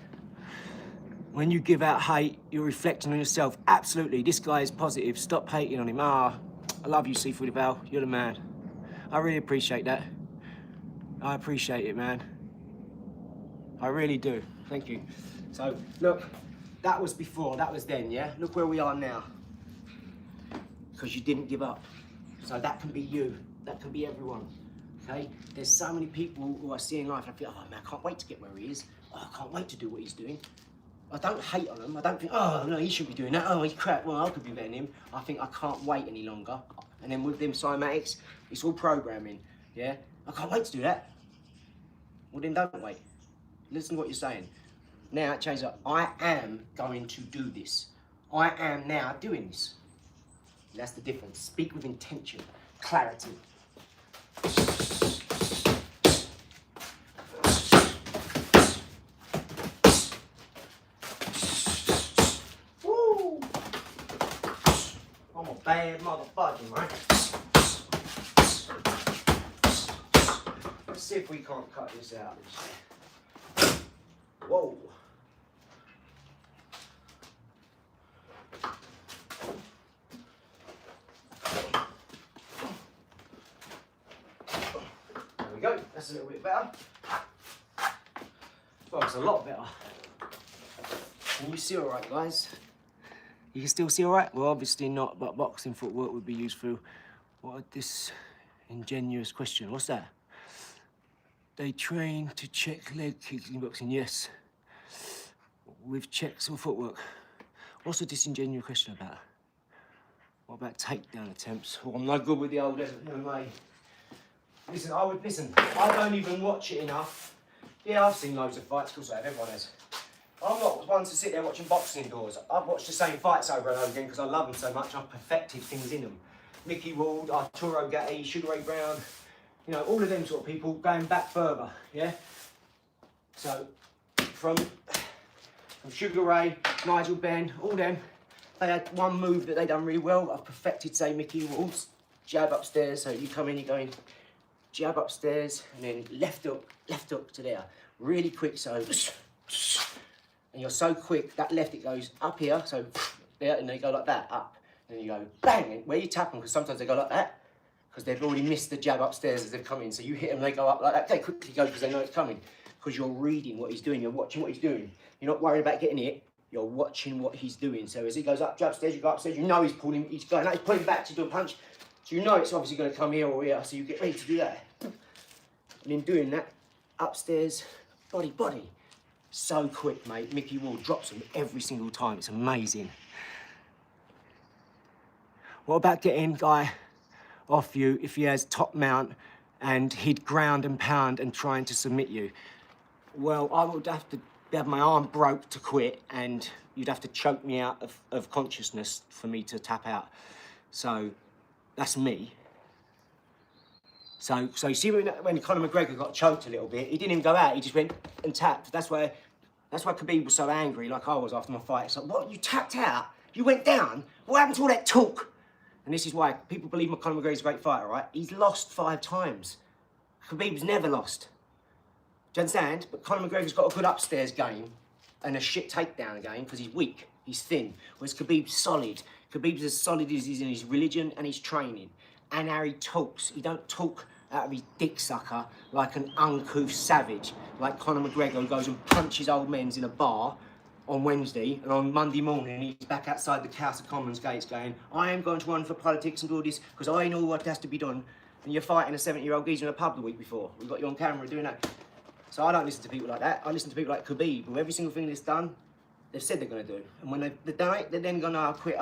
When you give out hate, you're reflecting on yourself. Absolutely, this guy is positive. Stop hating on him. I love you, Seafood Val. You're the man. I really appreciate that. I appreciate it, man. I really do. Thank you. So, look, that was before, that was then, yeah? Look where we are now. Because you didn't give up. So that can be you. That can be everyone. Okay? There's so many people who I see in life and I feel, oh man, I can't wait to get where he is. Oh, I can't wait to do what he's doing. I don't hate on him. I don't think, oh no, he shouldn't be doing that. Oh, he's crap. Well, I could be better than him. I think I can't wait any longer. And then with them cymatics, it's all programming. Yeah? I can't wait to do that. Well, then don't wait. Listen to what you're saying. Now, change up. I am going to do this. I am now doing this. That's the difference. Speak with intention, clarity. Woo! I'm a bad motherfucker, man. Let's see if we can't cut this out. Whoa. There we go. That's a little bit better. Well, it's a lot better. Can you see all right, guys? You can still see all right? Well, obviously not, but boxing footwork would be useful. What a disingenuous question. What's that? They train to check leg kicks in boxing, yes. With checks or footwork. What's a disingenuous question about? What about takedown attempts? Oh, I'm no good with the old MMA. Listen, I don't even watch it enough. Yeah, I've seen loads of fights, of course I have, everyone has. I'm not one to sit there watching boxing indoors. I've watched the same fights over and over again because I love them so much. I've perfected things in them. Mickey Ward, Arturo Gatti, Sugar Ray Brown, you know, all of them sort of people going back further, yeah? So, from Sugar Ray, Nigel Benn, all them, they had one move that they done really well. I've perfected, say, Mickey Ward's jab upstairs. So you come in, you're going jab upstairs, and then left hook to there. Really quick, so, and you're so quick, that left, it goes up here, so there, and they go like that, up. And then you go bang, and where you tap them, because sometimes they go like that, because they've already missed the jab upstairs as they've come in. So you hit them, they go up like that. They quickly go because they know it's coming, because you're reading what he's doing, you're watching what he's doing. You're not worried about getting it, you're watching what he's doing. So as he goes up, upstairs, you go upstairs, you know he's pulling, he's going out, he's pulling back to do a punch. So you know it's obviously going to come here or here, so you get ready to do that. And in doing that, upstairs, body. So quick, mate. Mickey Ward drops them every single time. It's amazing. What about getting guy off you if he has top mount and he'd ground and pound and trying to submit you? Well, I would have to have my arm broke to quit, and you'd have to choke me out of consciousness for me to tap out. So that's me. So you see when Conor McGregor got choked a little bit, he didn't even go out, he just went and tapped. That's why Khabib was so angry, like I was after my fight. It's like, what, you tapped out? You went down? What happened to all that talk? And this is why people believe Conor McGregor's a great fighter, right? He's lost 5 times. Khabib's never lost. Do you understand? But Conor McGregor's got a good upstairs game and a shit takedown game because he's weak, he's thin. Whereas Khabib's solid. Khabib's as solid as he's in his religion and his training. And how he talks. He don't talk out of his dick sucker like an uncouth savage, like Conor McGregor, who goes and punches old men's in a bar on Wednesday, and on Monday morning he's back outside the House of Commons gates going, I am going to run for politics and do all this because I know what has to be done. And you're fighting a 70-year-old geezer in a pub the week before. We've got you on camera doing that. So I don't listen to people like that. I listen to people like Khabib, who every single thing that's done, they've said they're going to do. And when they've done it, they're then going, I'll quit.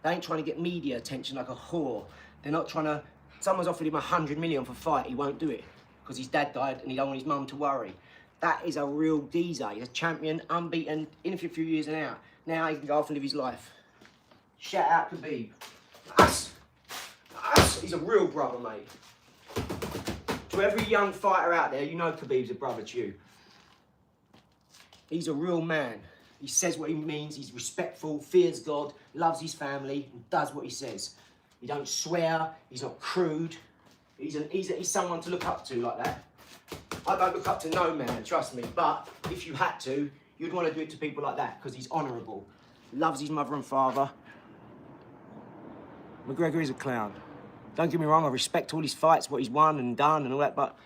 They ain't trying to get media attention like a whore. They're not trying to... Someone's offered him 100 million for a fight, he won't do it because his dad died and he don't want his mum to worry. That is a real geezer. He's a champion, unbeaten, in for a few years and out. Now he can go off and live his life. Shout out Khabib. Us. He's a real brother, mate. To every young fighter out there, you know Khabib's a brother to you. He's a real man. He says what he means, he's respectful, fears God, loves his family, and does what he says. He don't swear, he's not crude. He's someone to look up to like that. I don't look up to no man, trust me, but if you had to, you'd want to do it to people like that because he's honourable, loves his mother and father. McGregor is a clown. Don't get me wrong, I respect all his fights, what he's won and done and all that, but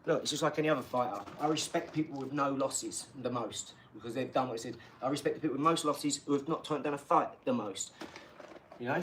look, it's just like any other fighter. I respect people with no losses the most because they've done what they said. I respect the people with most losses who have not turned down a fight the most, you know?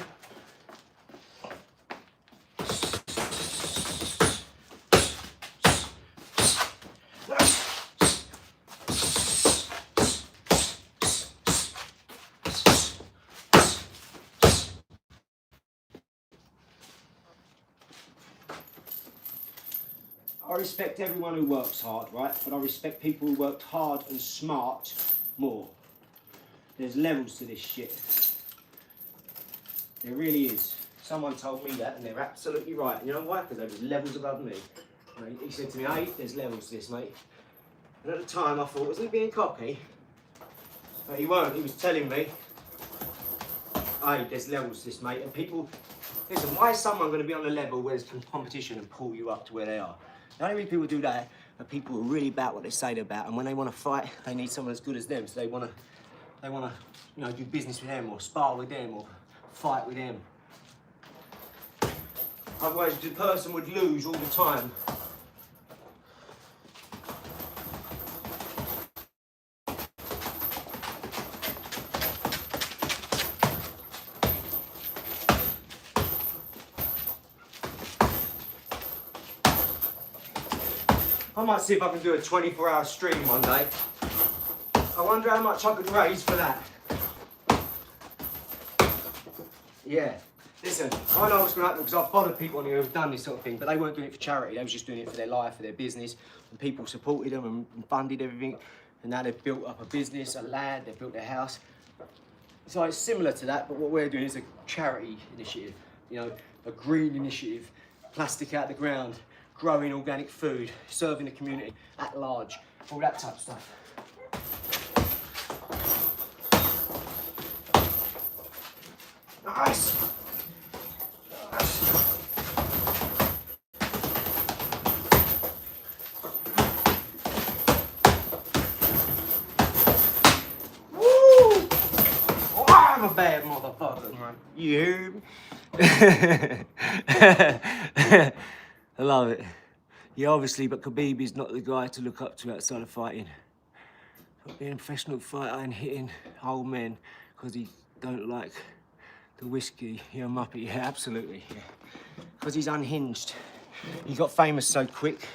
I respect everyone who works hard, right? But I respect people who worked hard and smart more. There's levels to this shit. There really is. Someone told me that and they're absolutely right. And you know why? Because there was levels above me. He said to me, hey, there's levels to this, mate. And at the time I thought, was he being cocky? But he weren't. He was telling me, hey, there's levels to this, mate. And people, listen, why is someone going to be on a level where there's competition and pull you up to where they are? The only reason people do that are people who are really about what they say they're about, and when they want to fight, they need someone as good as them. So they want to, you know, do business with them, or spar with them, or fight with them. Otherwise, the person would lose all the time. I might see if I can do a 24-hour stream one day. I wonder how much I could raise for that. Yeah. Listen, I know what's going to happen because I've followed people on here who've done this sort of thing, but they weren't doing it for charity. They was just doing it for their life, for their business, and people supported them and funded everything. And now they've built up a business, a land, they've built their house. So it's similar to that, but what we're doing is a charity initiative, you know, a green initiative, plastic out the ground, growing organic food, serving the community at large, all that type of stuff. Nice. Woo! Oh, I'm a bad motherfucker, man. You hear me? I love it. Yeah, obviously, but Khabib is not the guy to look up to outside of fighting. But being a professional fighter and hitting old men because he don't like the whiskey, you're a muppet. Yeah, absolutely. Yeah. Because he's unhinged. He got famous so quick.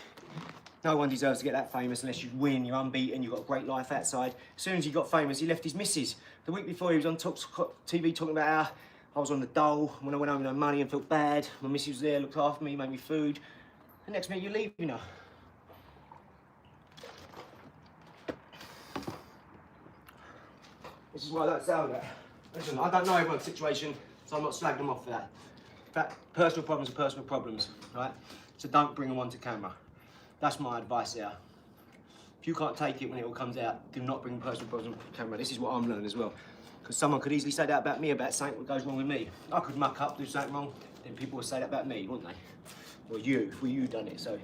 No one deserves to get that famous unless you win, you're unbeaten, you've got a great life outside. As soon as he got famous, he left his missus. The week before, he was on TV talking about how I was on the dole. When I went home with no money and felt bad, my missus was there, looked after me, made me food. The next minute, you're leaving her. This is why I don't sell that. Listen, I don't know everyone's situation, so I'm not slagging them off for that. In fact, personal problems are personal problems, right? So don't bring them onto camera. That's my advice there. If you can't take it when it all comes out, do not bring personal problems onto camera. This is what I'm learning as well. Because someone could easily say that about me, about something that goes wrong with me. I could muck up, do something wrong, then people would say that about me, wouldn't they? Or you, if you done it, so.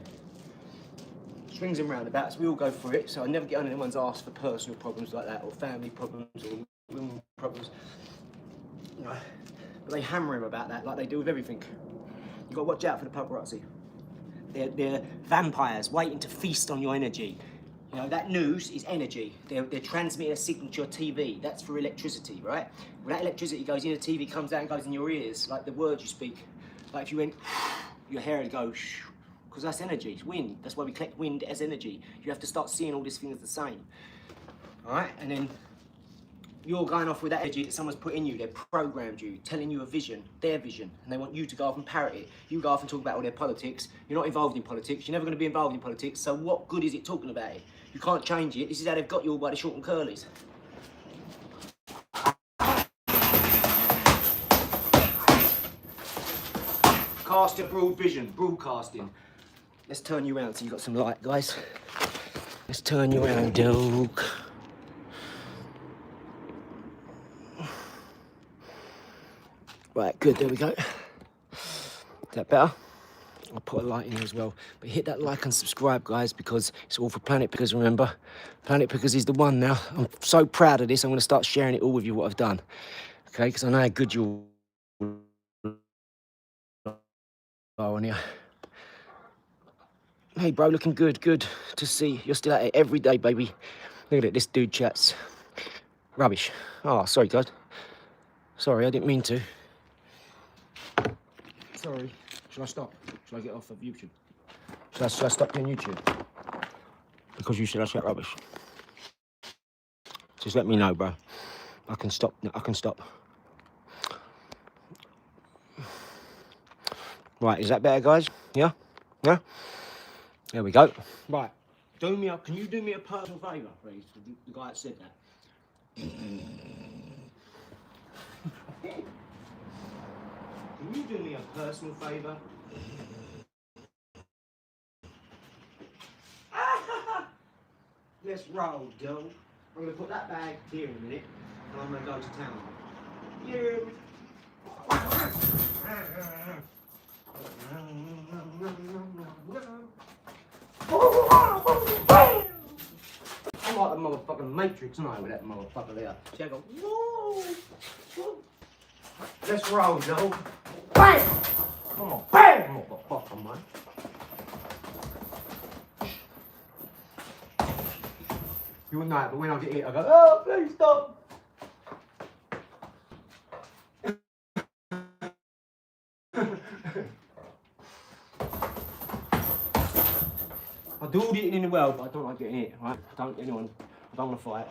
Swings and roundabouts, we all go through it, so I never get on anyone's arse for personal problems like that, or family problems, or women problems. You know, but they hammer him about that like they do with everything. You've got to watch out for the paparazzi. They're vampires waiting to feast on your energy. You know, that news is energy. They're transmitting a signal to your TV. That's for electricity, right? When that electricity goes in, the TV comes out and goes in your ears, like the words you speak. Like if you went, your hair would go, because that's energy, it's wind. That's why we collect wind as energy. You have to start seeing all these things the same. All right, and then you're going off with that energy that someone's put in you. They've programmed you, telling you a vision, their vision, and they want you to go off and parrot it. You go off and talk about all their politics. You're not involved in politics. You're never going to be involved in politics. So what good is it talking about it? You can't change it. This is how they've got you all by the short and curlies. Cast a broad vision, broadcasting. Let's turn you around so you've got some light, guys. Let's turn you around, dog. Right, good, there we go. Is that better? I'll put a light in here as well. But hit that like and subscribe, guys, because it's all for Planet Pickers, remember? Planet Pickers is the one now. I'm so proud of this, I'm going to start sharing it all with you, what I've done. Okay, because I know how good you are on here. Hey, bro, looking good, good to see. You're still at it every day, baby. Look at it, this dude chats. Rubbish. Oh, sorry, guys. Sorry, I didn't mean to. Sorry. Should I stop? Should I get off of YouTube? Should I stop doing YouTube? Because you said I chat rubbish. Just let me know, bro. I can stop. I can stop. Right, is that better, guys? Yeah? Yeah? There we go. Right. Do me up. Can you do me a personal favour, please? The guy that said that. Can you do me a personal favour? Let's roll, Dylan. I'm going to put that bag here in a minute, and I'm going to go to town. You. I'm like the motherfucking Matrix, aren't I, with that motherfucker there? See, I go, whoa, whoa. Let's roll, Joe. Bam! Come on, bam, motherfucker, man. You wouldn't know it, but when I get hit, I go, oh, please stop. I do all the eating in the world, but I don't like getting hit, right? I don't want to fight.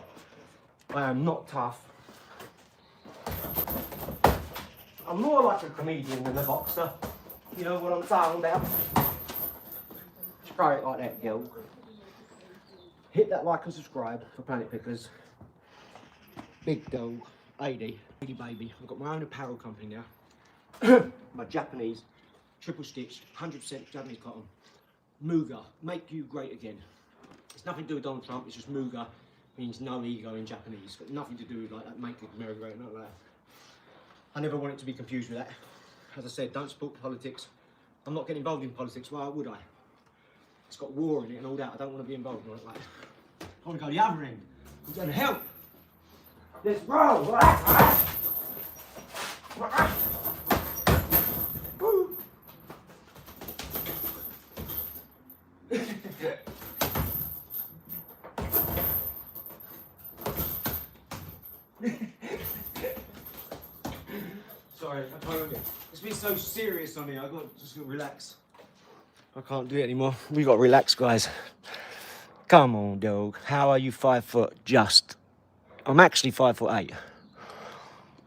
I am not tough. I'm more like a comedian than a boxer. You know what I'm talking about? Throw it like that, girl. Hit that like and subscribe for Planet Pickers. Big dog, 80 baby. I've got my own apparel company now. My Japanese, triple stitched, 100% Japanese cotton. Muga, make you great again. It's nothing to do with Donald Trump, it's just Muga, means no ego in Japanese. It's got nothing to do with like that, make America great, not like that. I never want it to be confused with that. As I said, don't support politics. I'm not getting involved in politics, why would I? It's got war in it and all that, I don't want to be involved in it like that. I want to go the other end. I'm going to help. Let's roll. Woo. Sorry, I can't. It's been so serious on here. I got just got to relax. I can't do it anymore. We got to relax, guys. Come on, dog. How are you 5 foot? Just. I'm actually 5'8".